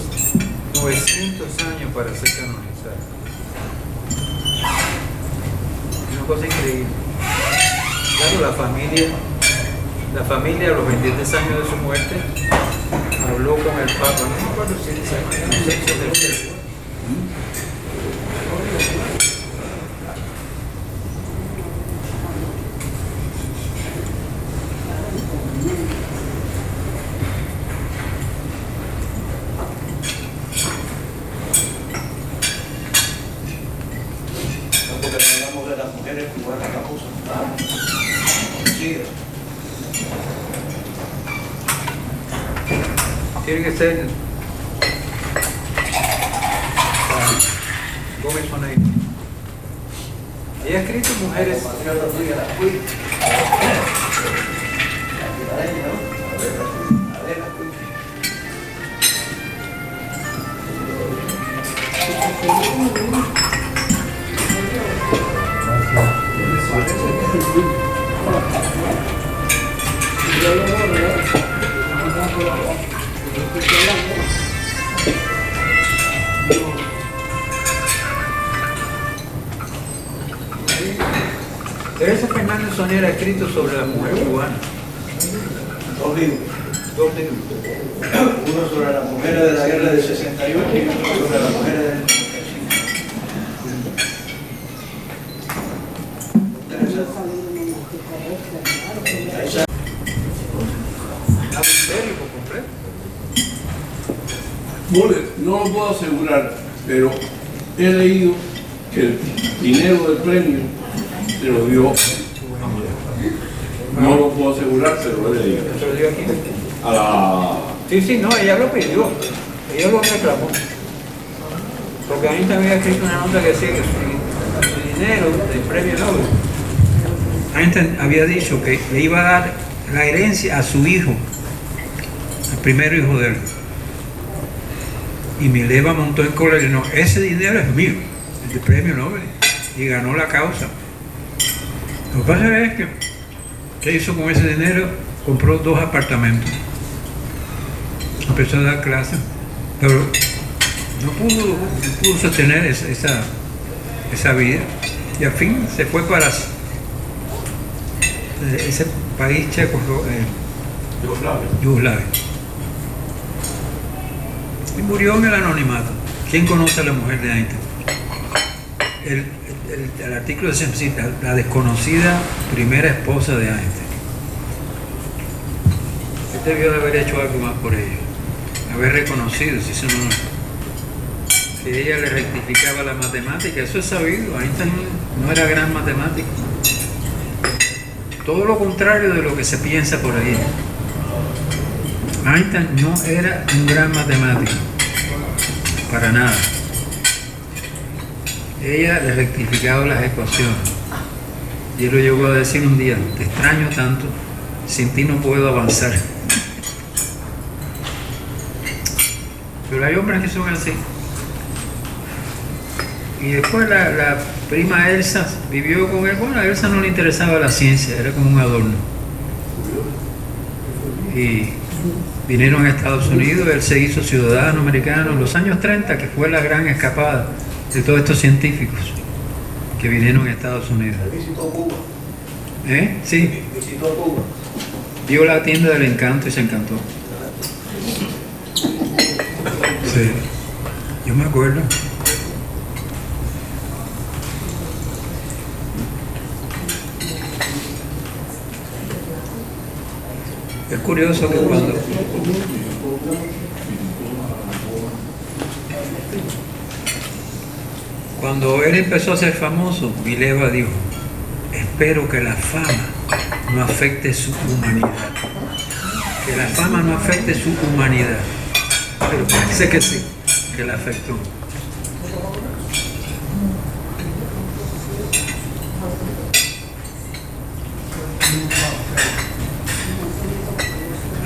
900 años para ser canonizada. Una cosa increíble. Claro, la familia a los 23 años de su muerte habló con el Papa, no me acuerdo si no sé si del cielo. Porque hablamos de las mujeres cubanas conocidas. Tiene que ser Gómez Moneiro. Ella ha escrito mujeres. Teresa Fernández Sonera ha escrito sobre la mujer cubana. Dos libros. Uno sobre las mujeres de la guerra del 68 y otro sobre las mujeres del 95. Adulterio por completo. No lo puedo asegurar, pero he leído que el dinero del premio se lo dio. No lo puedo asegurar, pero lo he leído. ¿Se lo dio aquí? A la... Sí, no, ella lo pidió. Ella lo reclamó. Porque a mí también había escrito una nota que decía que su dinero del premio Nobel. Einstein había dicho que le iba a dar la herencia a su hijo, el primer hijo de él. Y Mileva montó en cólera y dijo, no, ese dinero es mío, el del premio Nobel. Y ganó la causa. Lo que pasa es que, ¿qué hizo con ese dinero? Compró 2 apartamentos. Empezó a dar clases, pero no pudo sostener esa vida. Y al fin se fue para ese país checo, Yugoslavia. Y murió en el anonimato. ¿Quién conoce a la mujer de Einstein? El artículo dice así, la desconocida primera esposa de Einstein. Él debió de haber hecho algo más por ella, haber reconocido, si eso no, que ella le rectificaba la matemática. Eso es sabido. Einstein no era gran matemático, todo lo contrario de lo que se piensa por ahí. Einstein no era un gran matemático, para nada. Ella le rectificaba las ecuaciones. Y él lo llegó a decir un día, te extraño tanto, sin ti no puedo avanzar. Pero hay hombres que son así. Y después la prima Elsa vivió con él. Bueno, a Elsa no le interesaba la ciencia, era como un adorno. Y vinieron a Estados Unidos, él se hizo ciudadano americano en los años 30, que fue la gran escapada de todos estos científicos que vinieron a Estados Unidos. Visitó Cuba. Sí, Visitó Cuba. vio la tienda del encanto y se encantó. Sí, yo me acuerdo. Es curioso que cuando Cuando él empezó a ser famoso, Vileva dijo, espero que la fama no afecte su humanidad. Que la fama no afecte su humanidad. Pero parece que sí, que la afectó.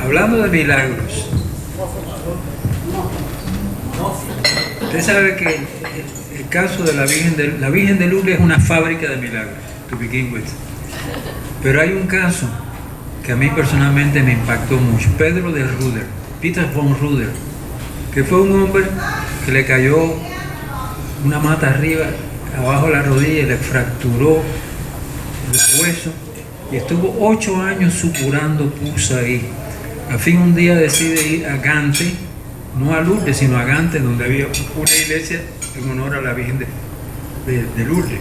Hablando de milagros, usted sabe que el caso de la Virgen de Lourdes es una fábrica de milagros, to begin with. Pero hay un caso que a mí personalmente me impactó mucho. Pedro de Ruder, Peter von Ruder, que fue un hombre que le cayó una mata arriba, abajo de la rodilla, y le fracturó el hueso y estuvo 8 años supurando pus ahí. Al fin un día decide ir a Gante, no a Lourdes, sino a Gante, donde había una iglesia en honor a la Virgen de Lourdes.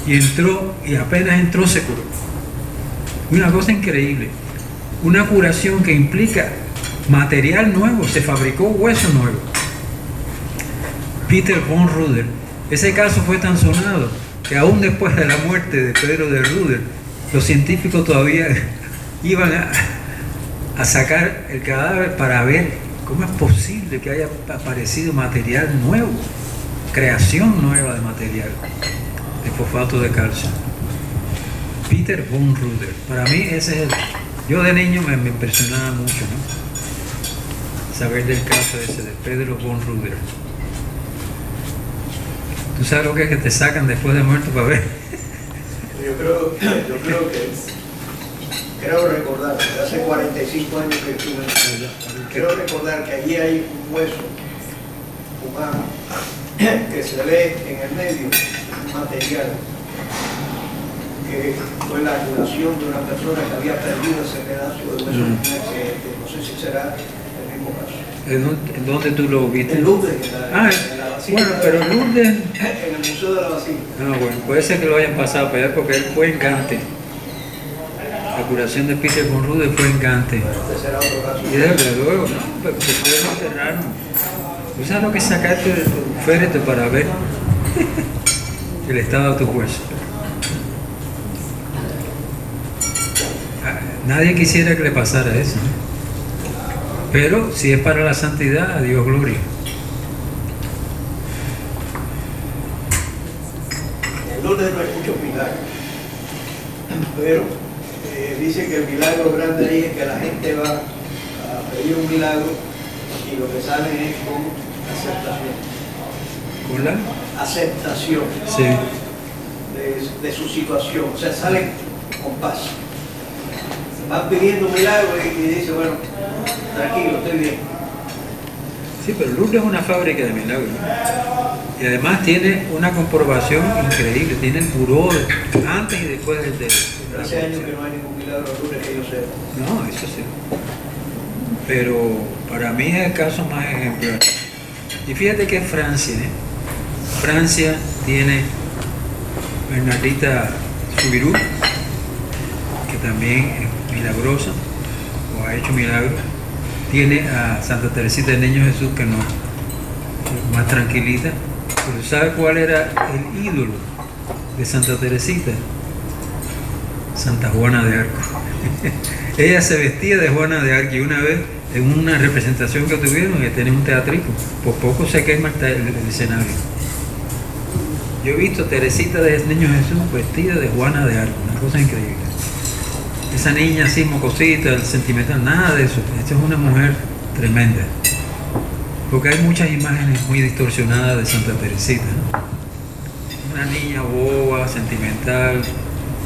Y entró, y apenas entró se curó. Una cosa increíble, una curación que implica material nuevo, se fabricó hueso nuevo. Peter von Ruder, ese caso fue tan sonado que aún después de la muerte de Pedro de Ruder, los científicos todavía iban a sacar el cadáver para ver cómo es posible que haya aparecido material nuevo, creación nueva de material, de fosfato de calcio. Peter von Ruder, para mí ese es yo de niño me impresionaba mucho, ¿no? Saber del caso ese de Pedro von Ruder. ¿Tú sabes lo que es que te sacan después de muerto para ver? Yo creo que creo recordar, hace 45 años que estuve en quiero recordar que allí hay un hueso humano que se ve en el medio, un material que fue la curación de una persona que había perdido ese pedazo de hueso en un accidente. No sé si será el mismo caso. ¿En dónde tú lo viste? En Lourdes, en la Basílica. Bueno, pero Lourdes... En el Museo de la Basílica. No, bueno, puede ser que lo hayan pasado para allá porque él fue en Gante. La curación de Peter von Ruder fue en Gante. Y desde luego, no, pero ustedes lo enterraron. ¿Tú sabes lo que sacaste de tu féretro para ver el estado de tus huesos? Nadie quisiera que le pasara eso, ¿no? Pero si es para la santidad, a Dios gloria. En Lourdes no hay muchos milagros, pero dice que el milagro grande ahí es que la gente va a pedir un milagro y lo que sale es con aceptación. ¿Con la? Aceptación Sí. de su situación, o sea, salen con paz. Van pidiendo un milagro y dice, bueno, tranquilo, estoy bien. Sí, pero Lourdes es una fábrica de milagros. Y además tiene una comprobación increíble, tiene el buró antes y después de Hace años que no hay ningún milagro en Lourdes que yo sepa. No, eso sí. Pero para mí es el caso más ejemplar. Y fíjate que Francia, Francia tiene Bernardita Soubirous, que también es milagrosa, o ha hecho milagros. Tiene a Santa Teresita del Niño Jesús, que no, más tranquilita. Pero ¿sabe cuál era el ídolo de Santa Teresita? Santa Juana de Arco. Ella se vestía de Juana de Arco y una vez en una representación que tuvieron, que tenía un teatrico, por poco se quema el escenario. Yo he visto Teresita del Niño Jesús vestida de Juana de Arco, una cosa increíble. Esa niña así mocosita, sentimental, nada de eso. Esta es una mujer tremenda. Porque hay muchas imágenes muy distorsionadas de Santa Teresita, ¿no? Una niña boba, sentimental,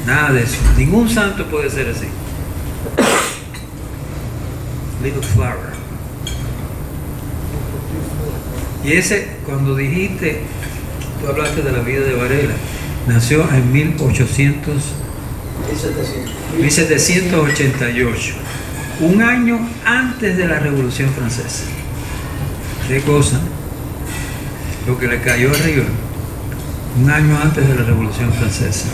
nada de eso. Ningún santo puede ser así. Little flower. Y ese, cuando dijiste, tú hablaste de la vida de Varela, nació en 1788, un año antes de la Revolución Francesa. ¿Qué cosa? Lo que le cayó arriba, un año antes de la Revolución Francesa.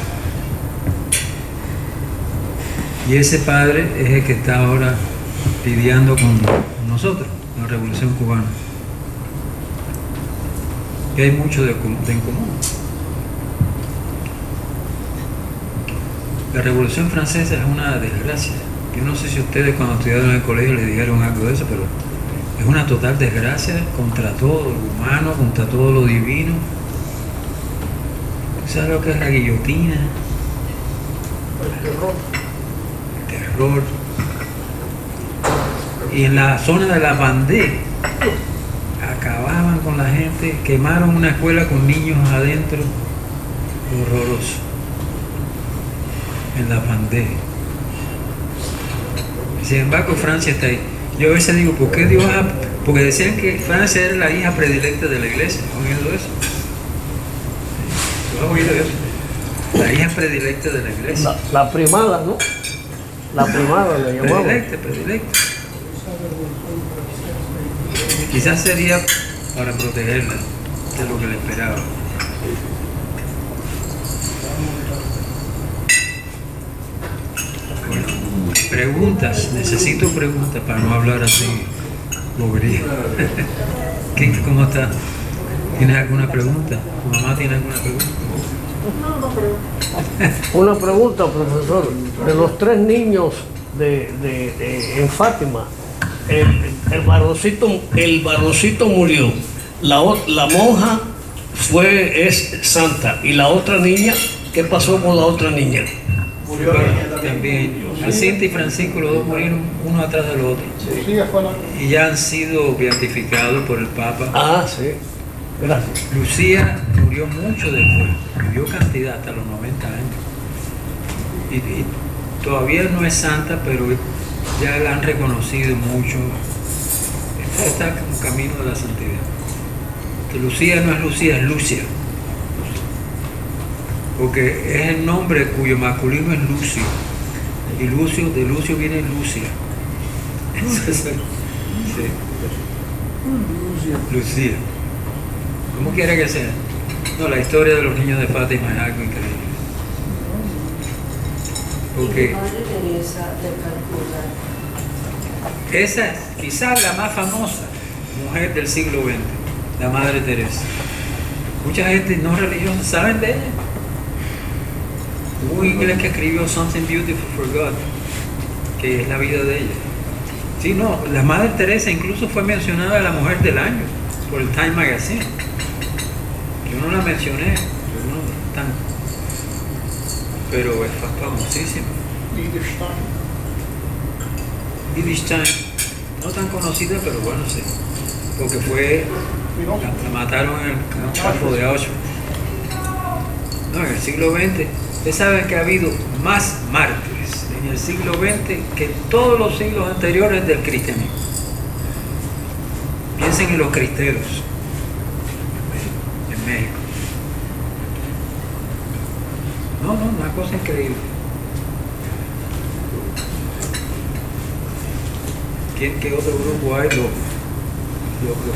Y ese padre es el que está ahora lidiando con nosotros, la Revolución Cubana. Y hay mucho en común. La Revolución Francesa es una desgracia. Yo no sé si ustedes cuando estudiaron en el colegio les dijeron algo de eso, pero es una total desgracia contra todo lo humano, contra todo lo divino. ¿Sabes lo que es la guillotina? El terror. Y en la zona de la Vendée acababan con la gente, quemaron una escuela con niños adentro, horroroso. En la Vendée. Sin embargo, Francia está ahí. Yo a veces digo, ¿por qué Dios ha...? Porque decían que Francia era la hija predilecta de la iglesia. ¿Han oído eso? ¿Tú has oído eso? La hija predilecta de la iglesia. La primada, ¿no? La primada le llamamos. Predilecta. Quizás sería para protegerla de lo que le esperaba. Bueno, preguntas, necesito preguntas para no hablar así, bobería. ¿Cómo está? ¿Tienes alguna pregunta? ¿Tu mamá tiene alguna pregunta? Una pregunta, profesor. De los 3 niños en Fátima, el varoncito murió. La monja es santa. ¿Y la otra niña? ¿Qué pasó con la otra niña? Murió la niña también. Jacinta y Francisco, los dos murieron uno atrás del otro. Sí, fue la... Y ya han sido beatificados por el Papa. Ah, sí. Gracias. Lucía murió mucho después, vivió cantidad hasta los 90 años. Y todavía no es santa, pero ya la han reconocido mucho. Está en un camino de la santidad. Que Lucía no es Lucía, es Lucia. Porque es el nombre cuyo masculino es Lucio. Y Lucio, de Lucio viene Lucia. Sí. Lucía. Como quiera que sea. No, la historia de los niños de Fátima es algo increíble. Porque Madre Teresa de Calcuta. esa es quizás la más famosa mujer del siglo XX, la Madre Teresa. Mucha gente no religiosa saben de ella. Hubo un inglés que escribió Something Beautiful for God, que es la vida de ella. Sí, no, la Madre Teresa incluso fue mencionada la mujer del año por el Time Magazine. Yo no la mencioné, pero es famosísima. Wittgenstein, no tan conocida, pero bueno, sí, porque la mataron en el campo de Auschwitz. No, en el siglo XX, ustedes saben que ha habido más mártires en el siglo XX que todos los siglos anteriores del cristianismo. Piensen en los cristeros en México. No, una cosa increíble. ¿Qué otro grupo hay? Los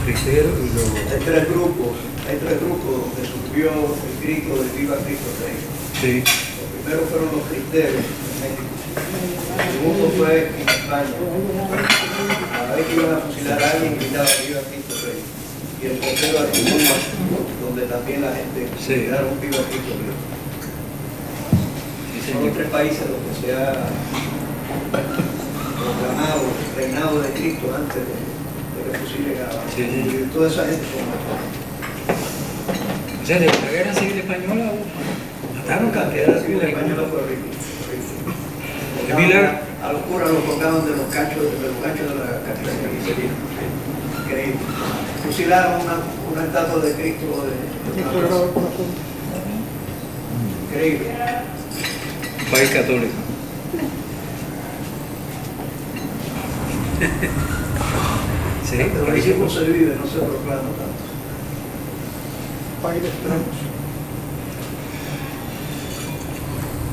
cristeros y los... Hay tres grupos donde surgió el grito de Viva Cristo Rey. Sí. Los primeros fueron los cristeros en México. El segundo fue en España. Cada vez que iban a fusilar a alguien gritaba Viva Cristo Rey. Y el tercero era Cuba, donde también la gente gritaron Viva Cristo Rey. Son los 3 países donde se ha proclamado el reinado de Cristo antes de que fusilen a y toda esa gente son matados. O sea, de la guerra civil española mataron La cantidad guerra de civil civiles. española fue horrible. A los curas los colgaban de los cachos de la carnicería. Increíble. Fusilaron una estatua de Cristo increíble. Un país católico. Sí, El terrorismo se vive, no se proclama tanto. País de extremos.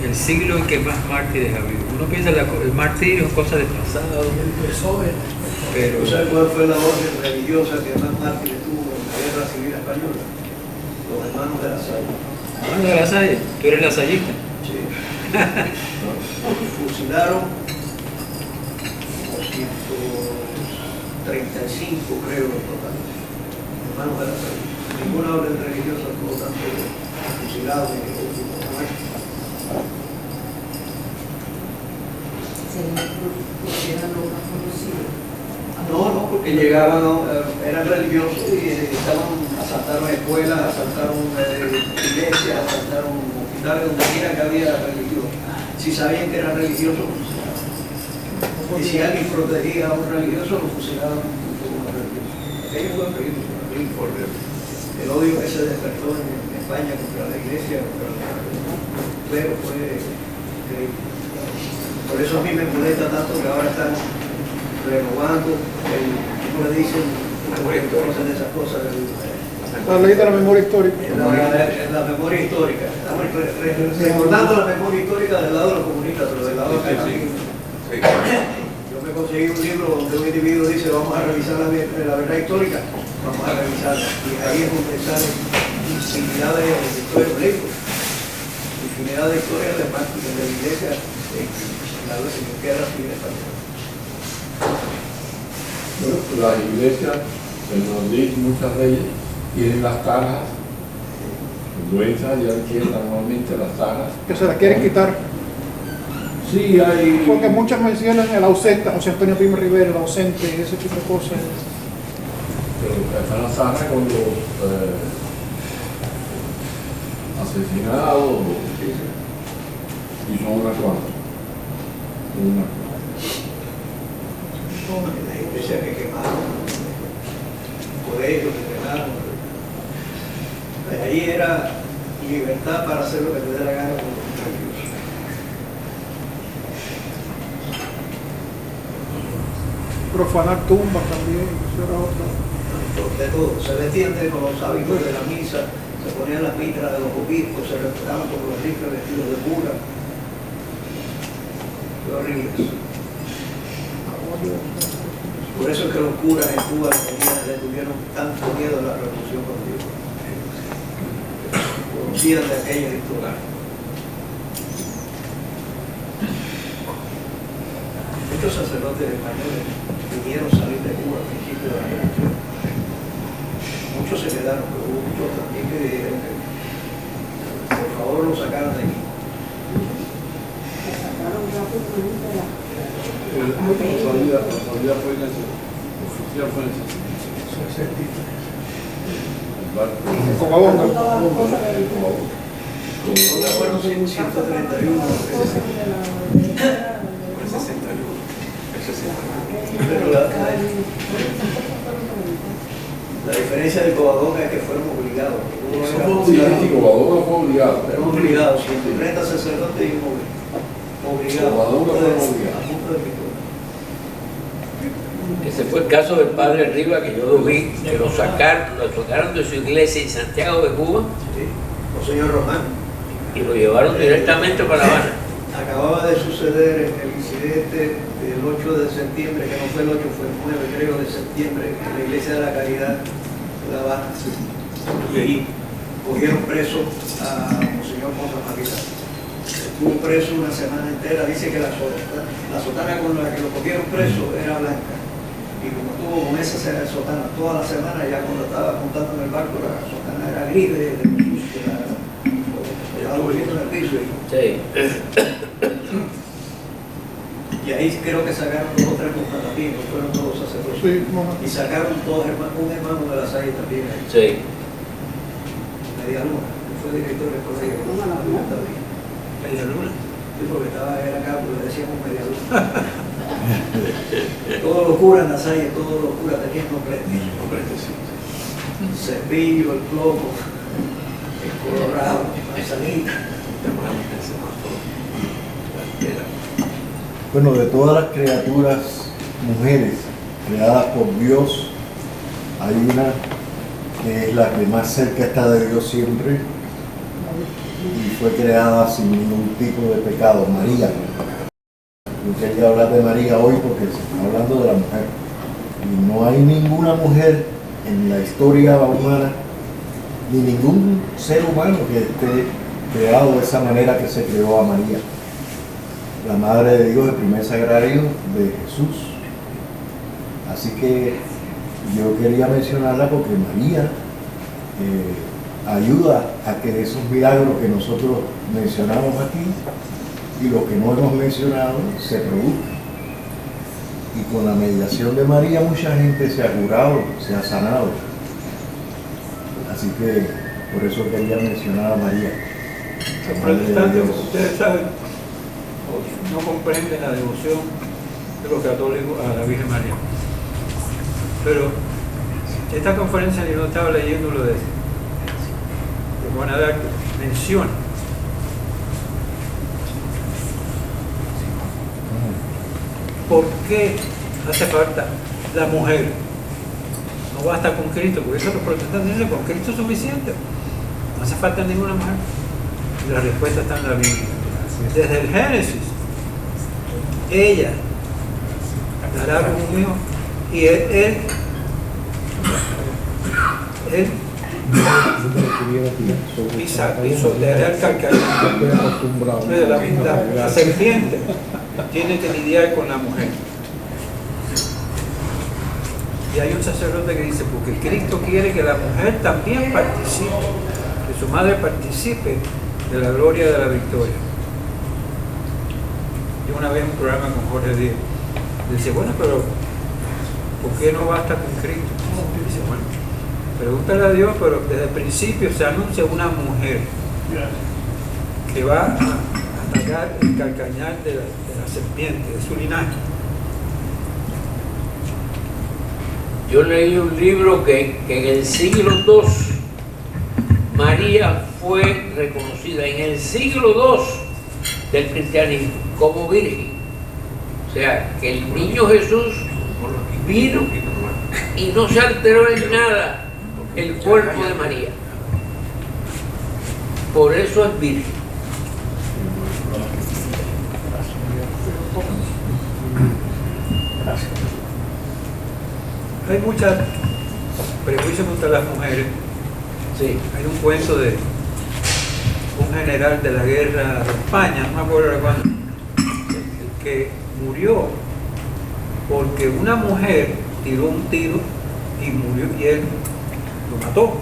el siglo en que más mártires ha habido. Uno piensa el martirio es cosa del pasado, pero... ¿Sabes cuál fue la orden religiosa que más mártires tuvo en la guerra civil española? Los hermanos de la Salle. ¿Hermanos de la Salle? ¿Tú eres lasallista? Sí. Fusilaron 235, creo, en total. Hermanos de la Salle. ninguna orden religiosa tuvo tanto fusilado en el último momento. No, porque llegaban, eran religiosos y asaltaron escuelas, asaltaron iglesias, asaltaron hospitales, donde quiera que había religión. Si sabían que eran religiosos, lo fusilaban. Y si alguien protegía a un religioso, lo fusilaban junto con un religioso. Aquello fue horrible. El odio que se despertó en España contra la iglesia, contra el clero, fue increíble. Por eso a mí me molesta tanto que ahora están renovando ¿cómo le dicen? Conocen esas cosas. La ley de la memoria histórica. La memoria histórica. Estamos recordando la memoria histórica del lado de los comunistas, pero del lado acá. Yo me conseguí un libro donde un individuo dice vamos a revisar la verdad histórica, vamos a revisarla. Y ahí es donde salen infinidad de historias de libros, infinidad de historias de prácticas de la iglesia en la guerra civil española. Bueno, las iglesias, en Madrid, muchas de ellas tienen las cajas, duentas ya quieren normalmente las cajas. Que se las quieren quitar. Sí, hay. Porque muchas mencionan el ausente, José Antonio Primo Rivera, el ausente, ese tipo de cosas. Pero están las cajas con los asesinados, y son unas cuantas. La iglesia que quemaron, colegios que quemaron. Ahí era libertad para hacer lo que te dé la gana con los religiosos. Profanar tumbas también, eso era otra. De todo, se vestían con los hábitos de la misa, se ponían las mitras de los obispos, se respetaban como los ricos vestidos de cura. Fue horrible eso. Por eso es que los curas en Cuba le tuvieron tanto miedo a la revolución contigo. Conocían de aquella historia. Muchos sacerdotes españoles vinieron a salir de Cuba al principio de la revolución. Muchos se quedaron, pero hubo muchos también que dijeron que por favor lo sacaran de aquí. La salida fue en ese, oficial fue en ese. El barco. Covadonga. No me acuerdo si en 131 o 61. Pero la diferencia del Covadonga es que fueron obligados. Eso fue obligado. Covadonga fue obligado. Fueron obligados, 130 sacerdotes y obligados. Covadonga fue obligado. A punto de pistola. Ese fue el caso del padre Riva, que yo lo vi, que lo sacaron de su iglesia en Santiago de Cuba Sí, Monseñor Román. y lo llevaron directamente para La Habana. Acababa de suceder el incidente del 8 de septiembre, que no fue el 8, fue el 9, creo, de septiembre, en la Iglesia de la Caridad de La Habana. Y cogieron preso a Monseñor Ponce María. Estuvo preso una semana entera. Dice que la sotana con la que lo cogieron preso era blanca. Y como estuvo con esa sotana toda la semana, ya cuando estaba montando en el barco, la sotana era gris de sucio, estaba volviendo en el piso. Sí. Y ahí creo que sacaron 2 o 3 constatativos, fueron todos sacerdotes. Sí, no. Y sacaron un hermano de la Salle también. Sí. Media Luna, que fue director del colegio. Media Luna. Sí, porque era acá, porque le decíamos Media Luna. Todos los curas en la Salle, todos los curas tenían nombre. Cepillo, el plomo, el colorado, la manzanita. Bueno, de todas las criaturas mujeres creadas por Dios, hay una que es la que más cerca está de Dios siempre y fue creada sin ningún tipo de pecado, María. Yo quería hablar de María hoy porque se está hablando de la mujer. Y no hay ninguna mujer en la historia humana, ni ningún ser humano que esté creado de esa manera que se creó a María, la Madre de Dios, el primer sagrario de Jesús. Así que yo quería mencionarla porque María ayuda a que esos milagros que nosotros mencionamos aquí y los que no hemos mencionado se produzcan. Y con la mediación de María mucha gente se ha curado, se ha sanado. Así que por eso quería mencionar a María. Los protestantes, ustedes saben, no comprenden la devoción de los católicos a la Virgen María. Pero esta conferencia yo no estaba leyendo lo de Juana de Arco, menciona ¿por qué hace falta la mujer? No basta con Cristo, porque eso los protestantes dicen, con Cristo es suficiente. No hace falta ninguna mujer. Y la respuesta está en la Biblia. Desde el Génesis, ella dará con un hijo y él piso le hará el carcajal. La serpiente tiene que lidiar con la mujer. Y hay un sacerdote que dice, porque Cristo quiere que la mujer también participe, que su madre participe de la gloria de la victoria. Yo una vez en un programa con Jorge Díaz, dice, bueno, pero ¿por qué no basta con Cristo? Dice, bueno, pregúntale a Dios, pero desde el principio se anuncia una mujer que va a atacar el calcañar de la serpiente, de su linaje. Yo leí un libro que en el siglo II María fue reconocida en el siglo II del cristianismo como virgen. O sea, que el niño Jesús vino y no se alteró en nada el cuerpo de María. Por eso es virgen. Hay muchos prejuicios contra las mujeres. Sí. Hay un cuento de un general de la guerra de España, no me acuerdo de cuándo, que murió porque una mujer tiró un tiro y murió y él lo mató.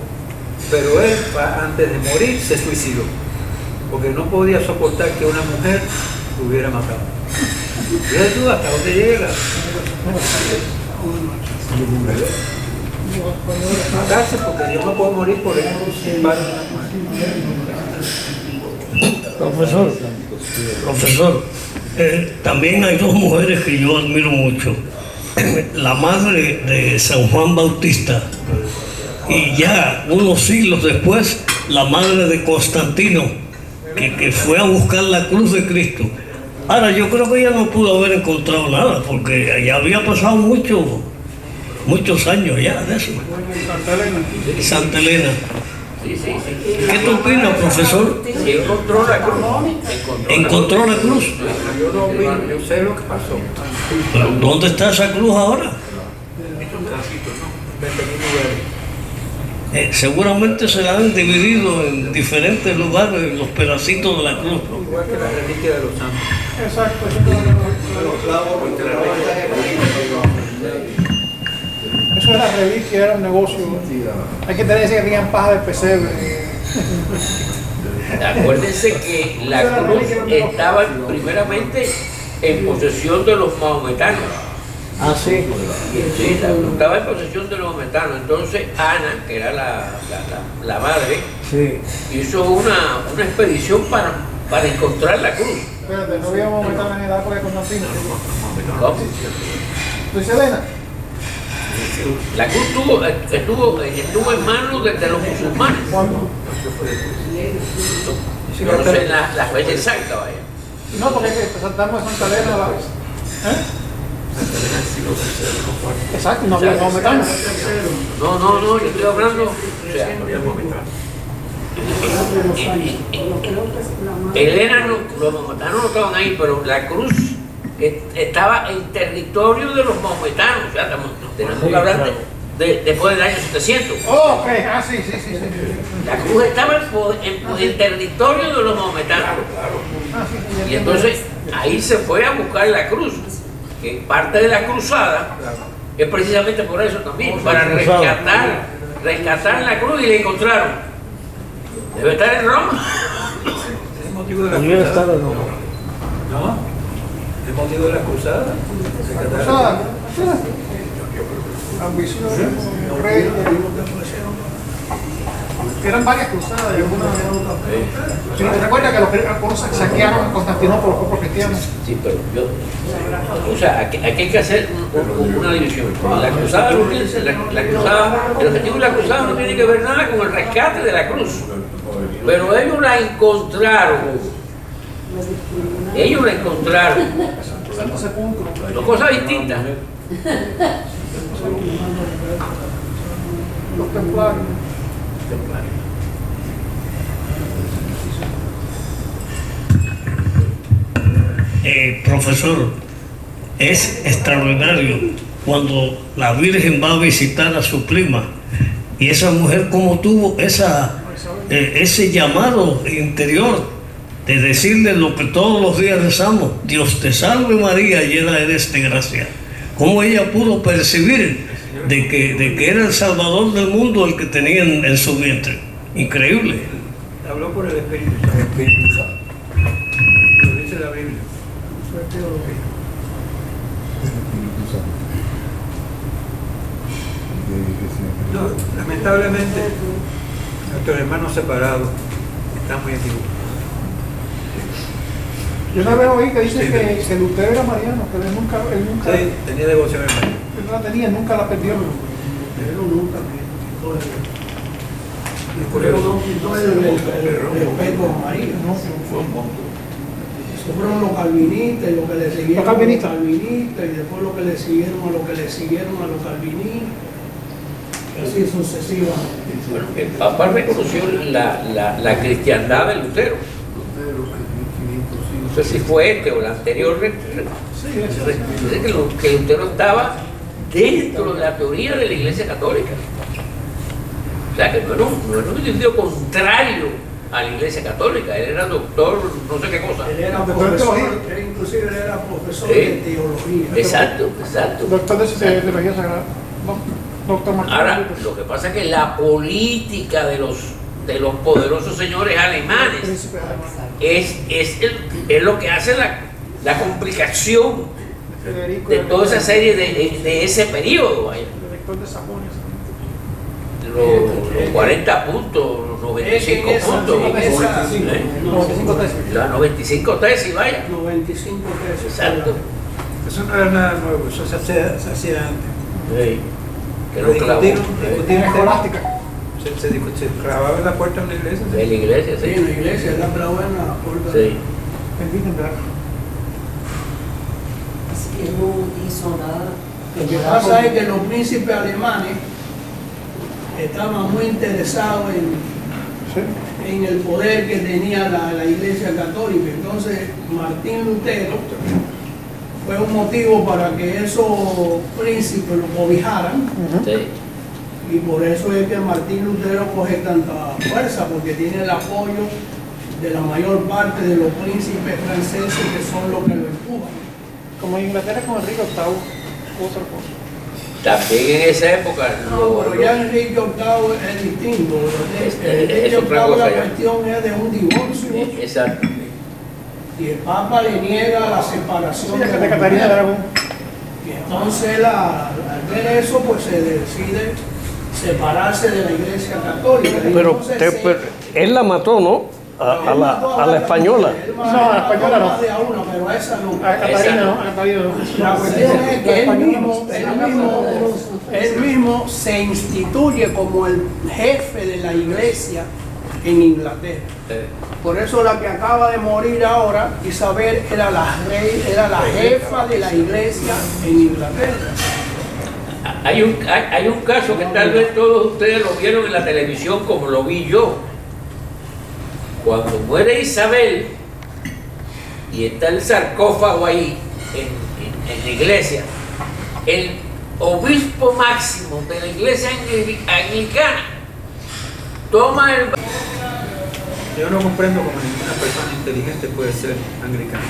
Pero él, antes de morir, se suicidó porque no podía soportar que una mujer lo hubiera matado. Fíjate tú hasta dónde llega. Matarse porque Dios no puede morir por él. Profesor, también hay dos mujeres que yo admiro mucho. La madre de San Juan Bautista y ya unos siglos después la madre de Constantino, que fue a buscar la cruz de Cristo. Ahora, yo creo que ella no pudo haber encontrado nada porque ya había pasado muchos años ya de eso. Santa Elena. Sí. ¿Qué tú opinas, profesor? Sí, encontró la cruz. ¿Encontró la cruz? Yo no vi, yo sé lo que pasó. ¿Pero dónde está esa cruz ahora? Seguramente se la han dividido en diferentes lugares, los pedacitos de la cruz. Igual que la reliquia de los santos. Exacto. Eso era reliquia, era un negocio. Hay que tener que tengan paja de pesebre. Acuérdense que la cruz estaba primeramente en posesión de los mahometanos. Ah, sí. Sí, estaba en posesión de los mahometanos. Entonces Ana, que era la madre, Sí. hizo una expedición para encontrar la cruz. Espérate, no había momentáneo en la época de Constantino. ¿Cómo? ¿Tú dices, Elena? La cruz estuvo en manos de los musulmanes. ¿Cuándo? Yo no sé la fecha exacta, vaya. No, porque es que saltamos de Santa Elena a la vez. Exacto, no había momentáneo. No, yo estoy hablando. O sea, Elena, los mahometanos no estaban ahí, pero la cruz estaba en territorio de los mahometanos. O sea, tenemos que hablar después del año 700. Oh, ok, sí. La cruz estaba en territorio de los mahometanos. Y entonces ahí se fue a buscar la cruz, que parte de la cruzada es precisamente por eso también, para rescatar rescataron la cruz y la encontraron. Debe estar en Roma. Es motivo de la Debiera estar cruzada. en Roma. ¿No? Es motivo de la cruzada. Cruzada, ambición, rey. Eran varias cruzadas y algunas. Sí, recuerda que algunos saquearon Constantinopla los propios cristianos. Sí, pero o sea, aquí hay que hacer una división. La cruzada, el objetivo de la cruzada no tiene que ver nada con el rescate de la cruz. Pero ellos la encontraron. Ellos la encontraron. Son cosas distintas. Los templarios. Profesor, es extraordinario cuando la Virgen va a visitar a su prima y esa mujer como tuvo ese llamado interior de decirle lo que todos los días rezamos: Dios te salve María, llena eres de gracia. Cómo ella pudo percibir de que era el Salvador del mundo el que tenía en su vientre. Increíble. Habló por el Espíritu Santo. Espíritu Santo. Lo dice la Biblia. Espíritu Santo. No, lamentablemente, nuestros hermanos separados están muy equivocados. Yo una vez oí que dice que Lutero era mariano, que él nunca Sí, tenía devoción a María. él no la tenía, nunca la perdió. Pero nunca Pero no quitó el respeto a María. No, fue un monto. Fueron los calvinistas y los que le siguieron Los calvinistas. y después los que le siguieron a los que le siguieron a los calvinistas. Así sucesivamente. Bueno, el Papa reconoció la cristiandad de Lutero. No sé si fue este o el anterior. Dice que Lutero estaba dentro de la teoría de la Iglesia Católica. O sea, que no era un individuo contrario a la Iglesia Católica. Él era doctor, no sé qué cosa. Él era Doctor de profesor, teología. inclusive él era profesor Sí. de teología. Exacto, exacto. Doctor de teología sagrada. Doctor Martín. Ahora, lo que pasa es que la política de los poderosos señores alemanes Príncipe alemán. es lo que hace la complicación Federico, de toda esa serie de ese periodo. Vaya. el director de Sajonia. Los 40 puntos, los 95 puntos, en esa- ¿eh? 95 tesis. Las 95 tesis, vaya. 95 pesos. Exacto. Eso no era nada nuevo, eso se hacía antes. Sí. Que lo clavó. En escolástica. Se clavaba en la puerta de una iglesia. De la iglesia, Sí, en la sí. iglesia, él la clavó en la puerta. Sí. En Wittenberg. Así que no hizo nada. Lo que pasa es que los príncipes alemanes estaban muy interesados en el poder que tenía la Iglesia Católica. Entonces, Martín Lutero fue un motivo para que esos príncipes lo cobijaran. Sí. Y por eso es que Martín Lutero coge tanta fuerza, porque tiene el apoyo de la mayor parte de los príncipes franceses, que son los que lo empujan. Como en Inglaterra con Enrique VIII, otra cosa. También en esa época. No, pero ya Enrique VIII es distinto. Enrique Es otra VIII cosa la ya. cuestión es de un divorcio Exacto. y el Papa le niega la separación Sí, de de la Catarina de mujer. Aragón. Y entonces al ver eso, pues se decide separarse de la Iglesia Católica. Y Pero entonces él la mató, ¿no? A la española. No, a la española no. Más de a una, pero a esa no. A Catarina, ¿no? A Catarina, no. La cuestión es que él española mismo se instituye como el jefe de la iglesia en Inglaterra. Por eso la que acaba de morir ahora, Isabel, era la jefa de la iglesia en Inglaterra. Hay un caso que tal vez todos ustedes lo vieron en la televisión como lo vi yo. Cuando muere Isabel y está el sarcófago ahí en la iglesia, el obispo máximo de la iglesia anglicana toma el... Yo no comprendo cómo ninguna persona inteligente puede ser anglicana.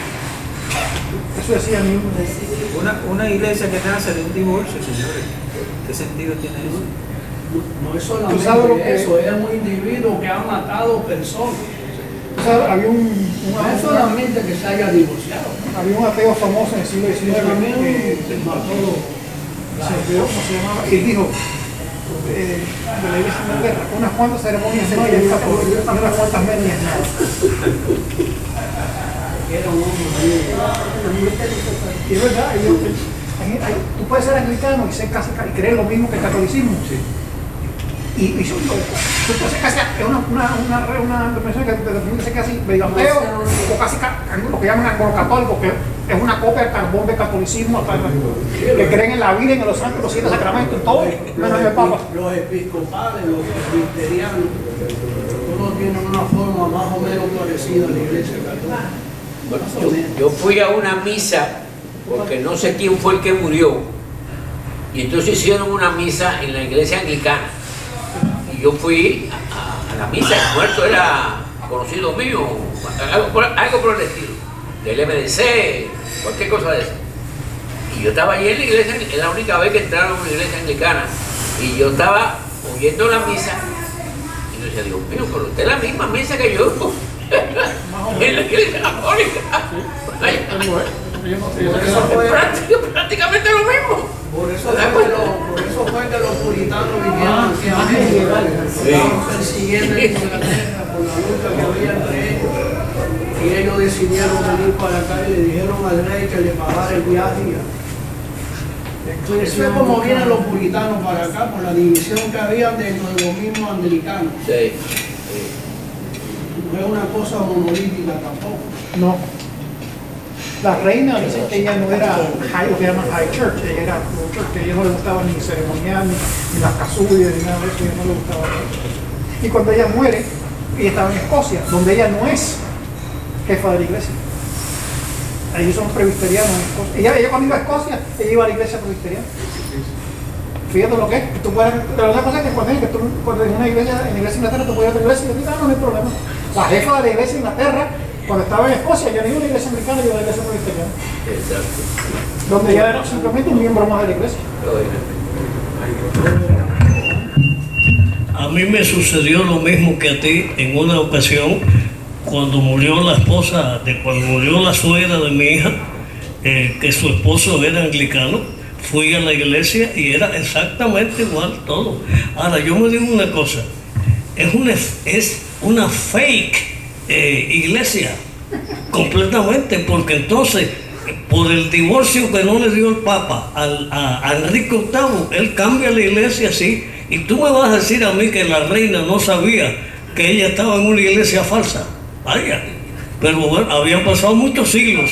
Eso decía mismo. Una iglesia que nace de un divorcio, señores, ¿qué sentido tiene eso? No es ¿Tú sabes lo solamente que- eso, es un individuo que ha matado personas. O sea, había No es solamente que se haya divorciado. había un ateo famoso en el siglo XIX Pero también que mató se olvidó cómo se llamaba, y dijo de la iglesia de Inglaterra, unas cuantas ceremonias no y unas cuantas menos y es nada. era un hombre muy... Y es verdad, tú puedes ser anglicano y ser casi y creer lo mismo que el catolicismo. Y tú puedes ser casi una persona que se casi medio ateo o casi lo que llaman anglo-católico, que es una copia del carbón del catolicismo, que creen en la vida, en los santos, los 7 sacramentos, todo, menos en el Papa. Los episcopales, los presbiterianos, todos tienen una forma más o menos parecida a la iglesia católica. Yo fui a una misa porque no sé quién fue el que murió y entonces hicieron una misa en la iglesia anglicana y yo fui a la misa. El muerto era conocido mío, algo por el estilo, del MDC, cualquier cosa de eso. Y yo estaba allí en la iglesia, es la única vez que entraron a una iglesia anglicana y yo estaba oyendo la misa y yo decía, Dios mío, pero usted es la misma misa que yo en la iglesia católica. Prácticamente lo mismo. Por eso fue que los puritanos vinieron aquí a México. Estaban persiguiendo en Inglaterra por la lucha que había entre ellos. Y ellos decidieron venir para acá y le dijeron al rey que le pagara el viaje. Eso es como vienen los puritanos para acá, por la división que había dentro de los mismos anglicanos. Sí. No es una cosa monolítica tampoco. No. La reina dice que ella no era lo que llaman high church, ella era low church, que a ella no le gustaba ni ceremonial, ni las casuallas, ni nada de eso, a ella no le gustaba eso. Y cuando ella muere, ella estaba en Escocia, donde ella no es jefa de la iglesia. Ellos son presbiterianos en Escocia. Ella cuando iba a Escocia, ella iba a la iglesia presbiteriana. Fíjate lo que es. Pero la cosa es que cuando en una iglesia, en la iglesia de Inglaterra, tú puedes ir a la iglesia y yo digo, no hay problema. La jefa de la iglesia de Inglaterra, cuando estaba en Escocia, ya no iba a una iglesia americana, iba a la iglesia presbiteriana. Exacto. Donde ya era simplemente un miembro más de la iglesia. A mí me sucedió lo mismo que a ti en una ocasión, cuando murió la esposa, cuando murió la suegra de mi hija, que su esposo era anglicano. Fui a la iglesia y era exactamente igual todo. Ahora, yo me digo una cosa, es una fake iglesia, completamente, porque entonces, por el divorcio que no le dio el Papa a Enrique VIII, él cambia la iglesia así, y tú me vas a decir a mí que la reina no sabía que ella estaba en una iglesia falsa. Vaya, pero bueno, habían pasado muchos siglos.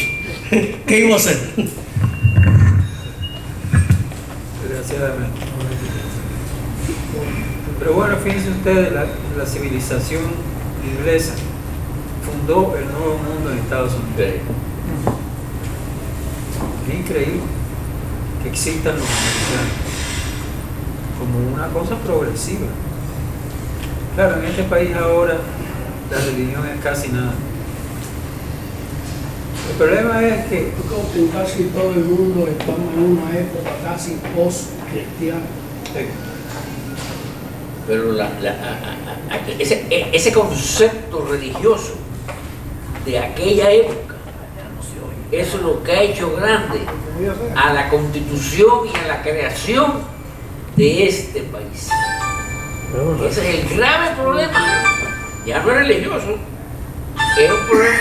¿Qué iba a hacer? Desgraciadamente. Pero bueno, fíjense ustedes, la civilización inglesa fundó el nuevo mundo en Estados Unidos. Es increíble que existan los americanos como una cosa progresiva. Claro, en este país ahora la religión es casi nada. El problema es que En casi todo el mundo estamos en una época casi post-cristiana. Pero ese concepto religioso de aquella época, eso es lo que ha hecho grande a la constitución y a la creación de este país. Ese es el grave problema. Ya no es religioso, es un problema.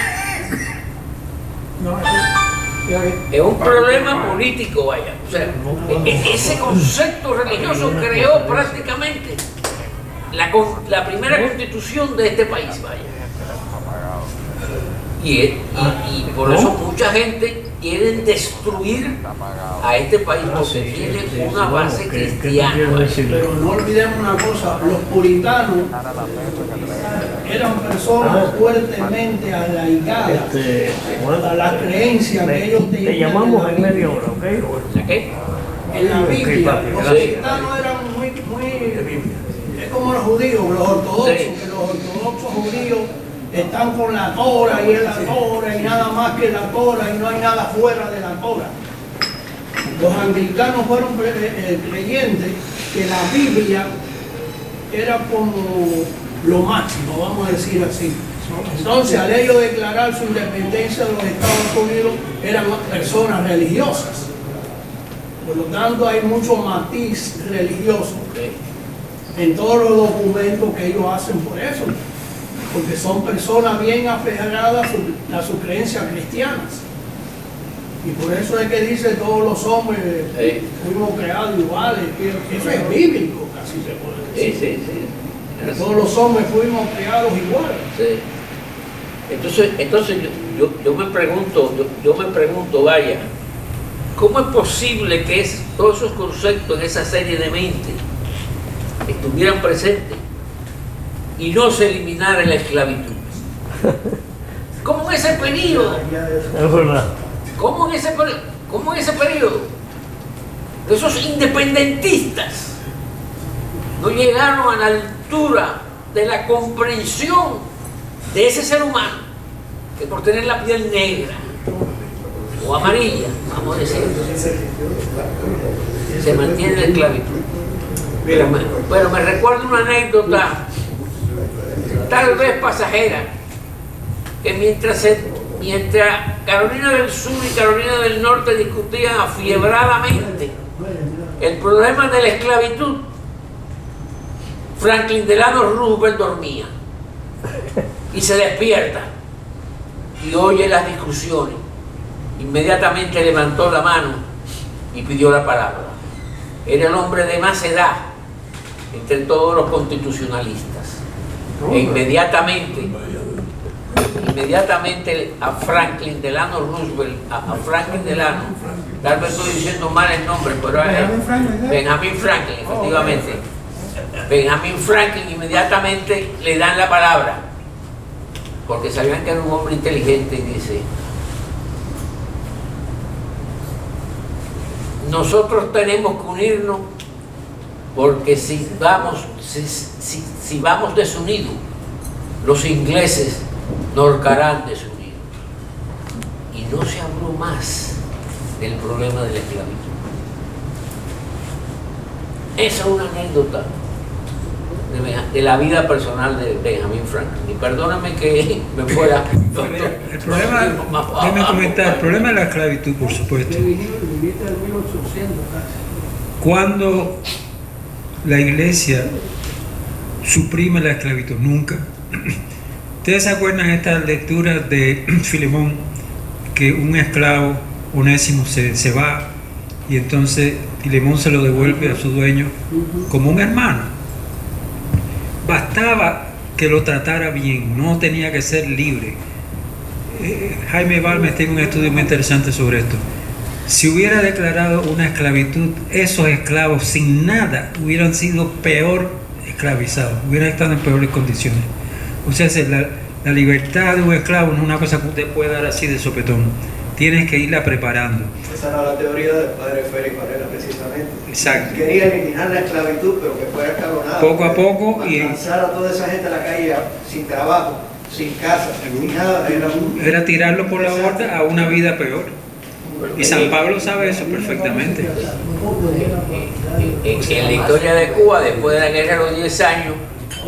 Es un problema político, vaya. O sea, ese concepto religioso creó prácticamente la primera constitución de este país, vaya. Y por eso mucha gente quiere destruir a este país porque tiene una base cristiana. Pero no olvidemos una cosa, los puritanos eran personas fuertemente arraigadas a la creencia que ellos tenían. Te llamamos en media hora, ¿ok? ¿La qué? En la Biblia. Los puritanos eran muy, es como los judíos, los ortodoxos, que los ortodoxos judíos están con la Torah y es la Torah y nada más que la Torah y no hay nada fuera de la Torah. Los anglicanos fueron creyentes que la Biblia era como lo máximo, vamos a decir así. Entonces, al ellos declarar su independencia de los Estados Unidos, eran personas religiosas. Por lo tanto, hay mucho matiz religioso en todos los documentos que ellos hacen por eso, porque son personas bien aferradas a sus creencias cristianas. Y por eso es que dice todos los hombres fuimos creados iguales, que eso es bíblico, casi se puede decir. Que todos los hombres fuimos creados iguales. Entonces yo me pregunto, vaya, ¿cómo es posible que todos esos conceptos en esa serie de mentes estuvieran presentes y no se eliminara la esclavitud? ¿Cómo en ese periodo? Es verdad. ¿Cómo en ese periodo? Esos independentistas no llegaron a la altura de la comprensión de ese ser humano que por tener la piel negra o amarilla, vamos a decir, se mantiene en la esclavitud. Pero me recuerdo una anécdota, tal vez pasajera, que mientras Carolina del Sur y Carolina del Norte discutían afiebradamente el problema de la esclavitud, Franklin Delano Roosevelt dormía y se despierta y oye las discusiones. Inmediatamente levantó la mano y pidió la palabra. Era el hombre de más edad entre todos los constitucionalistas. E inmediatamente a Franklin Delano Roosevelt, a Franklin Delano, tal vez estoy diciendo mal el nombre, pero Benjamin Franklin, efectivamente. Benjamin Franklin inmediatamente le dan la palabra, porque sabían que era un hombre inteligente, y dice: nosotros tenemos que unirnos, porque si vamos desunidos, los ingleses nos ahorcarán desunidos. Y no se habló más del problema de la esclavitud. Esa es una anécdota de la vida personal de Benjamin Franklin. Y perdóname que me fuera. El problema, déjame comentar, el problema de la esclavitud, por supuesto. Cuando la iglesia suprime la esclavitud, nunca. ¿Ustedes se acuerdan de estas lecturas de Filemón, que un esclavo Onésimo se va y entonces Filemón se lo devuelve a su dueño como un hermano? Bastaba que lo tratara bien, no tenía que ser libre. Jaime Balmes tiene un estudio muy interesante sobre esto. Si hubiera declarado una esclavitud, esos esclavos sin nada hubieran sido peor esclavizados, hubieran estado en peores condiciones. O sea, la libertad de un esclavo no es una cosa que usted puede dar así de sopetón. Tienes que irla preparando. Esa era la teoría del padre Félix Varela, precisamente. Exacto. Quería eliminar la esclavitud, pero que fuera escalonada. Poco a poco. Y lanzar a toda esa gente a la calle sin trabajo, sin casa, sin nada. Era tirarlo por la borda a una vida peor. Y San Pablo sabe eso perfectamente. En la historia de Cuba, después de la guerra de los 10 años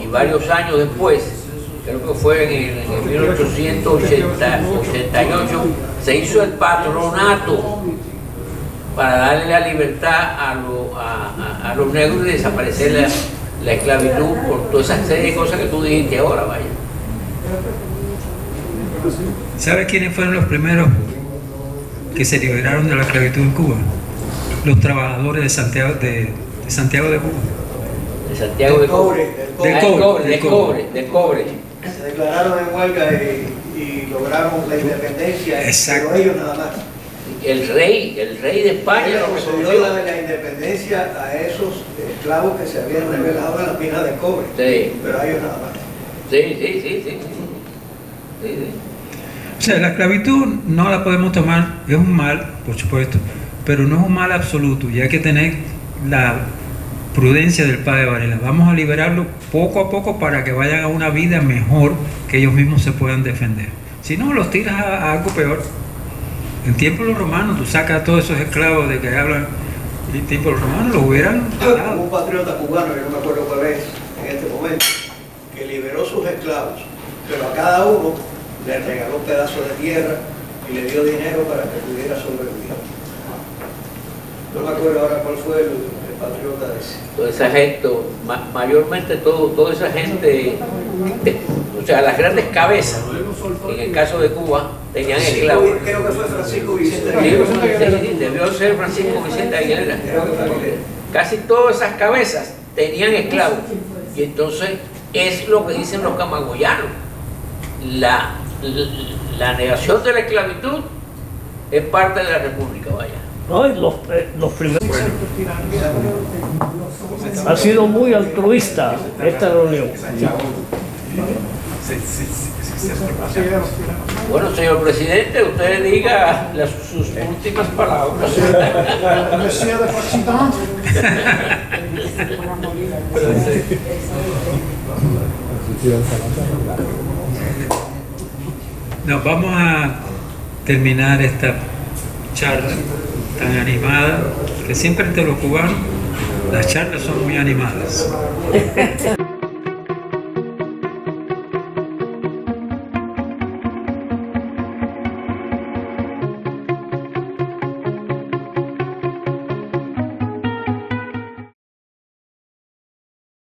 y varios años después, creo que fue en 1888, se hizo el patronato para darle la libertad a los negros y desaparecer la esclavitud por toda esa serie de cosas que tú dijiste ahora, vaya. ¿Sabes quiénes fueron los primeros que se liberaron de la esclavitud en Cuba? Los trabajadores de Santiago de Cuba. De Santiago de Cuba. Del cobre. Se declararon en huelga y lograron la independencia. Exacto. Pero ellos nada más. El rey de España lo concedió la independencia a esos esclavos que se habían rebelado en las minas de cobre. Sí. Pero a ellos nada más. Sí. O sea, la esclavitud no la podemos tomar, es un mal, por supuesto, pero no es un mal absoluto, y hay que tener la prudencia del padre Varela. Vamos a liberarlo poco a poco para que vayan a una vida mejor, que ellos mismos se puedan defender. Si no, los tiras a algo peor. En tiempos de los romanos, tú sacas a todos esos esclavos de que hablan, en tiempos de los romanos los hubieran matado. Un patriota cubano, yo no me acuerdo cuál es, en este momento, que liberó sus esclavos, pero a cada uno le regaló pedazos de tierra y le dio dinero para que pudiera sobrevivir. No me acuerdo ahora cuál fue el patriota ese. Toda esa gente, mayormente toda esa gente, o sea, las grandes cabezas, en el caso de Cuba, tenían esclavos. Creo que fue Francisco Vicente Sí, Aguilera. debió ser Francisco Vicente Aguilera. Creo que fue Aguilera. Casi todas esas cabezas tenían esclavos. Y entonces es lo que dicen los camagüeyanos. La negación de la esclavitud es parte de la república, vaya. No, y los primeros. Ha sido muy altruista esta reunión. Bueno, señor presidente, usted diga sus últimas palabras. Monsieur le Président. No, vamos a terminar esta charla tan animada, que siempre entre los cubanos las charlas son muy animadas.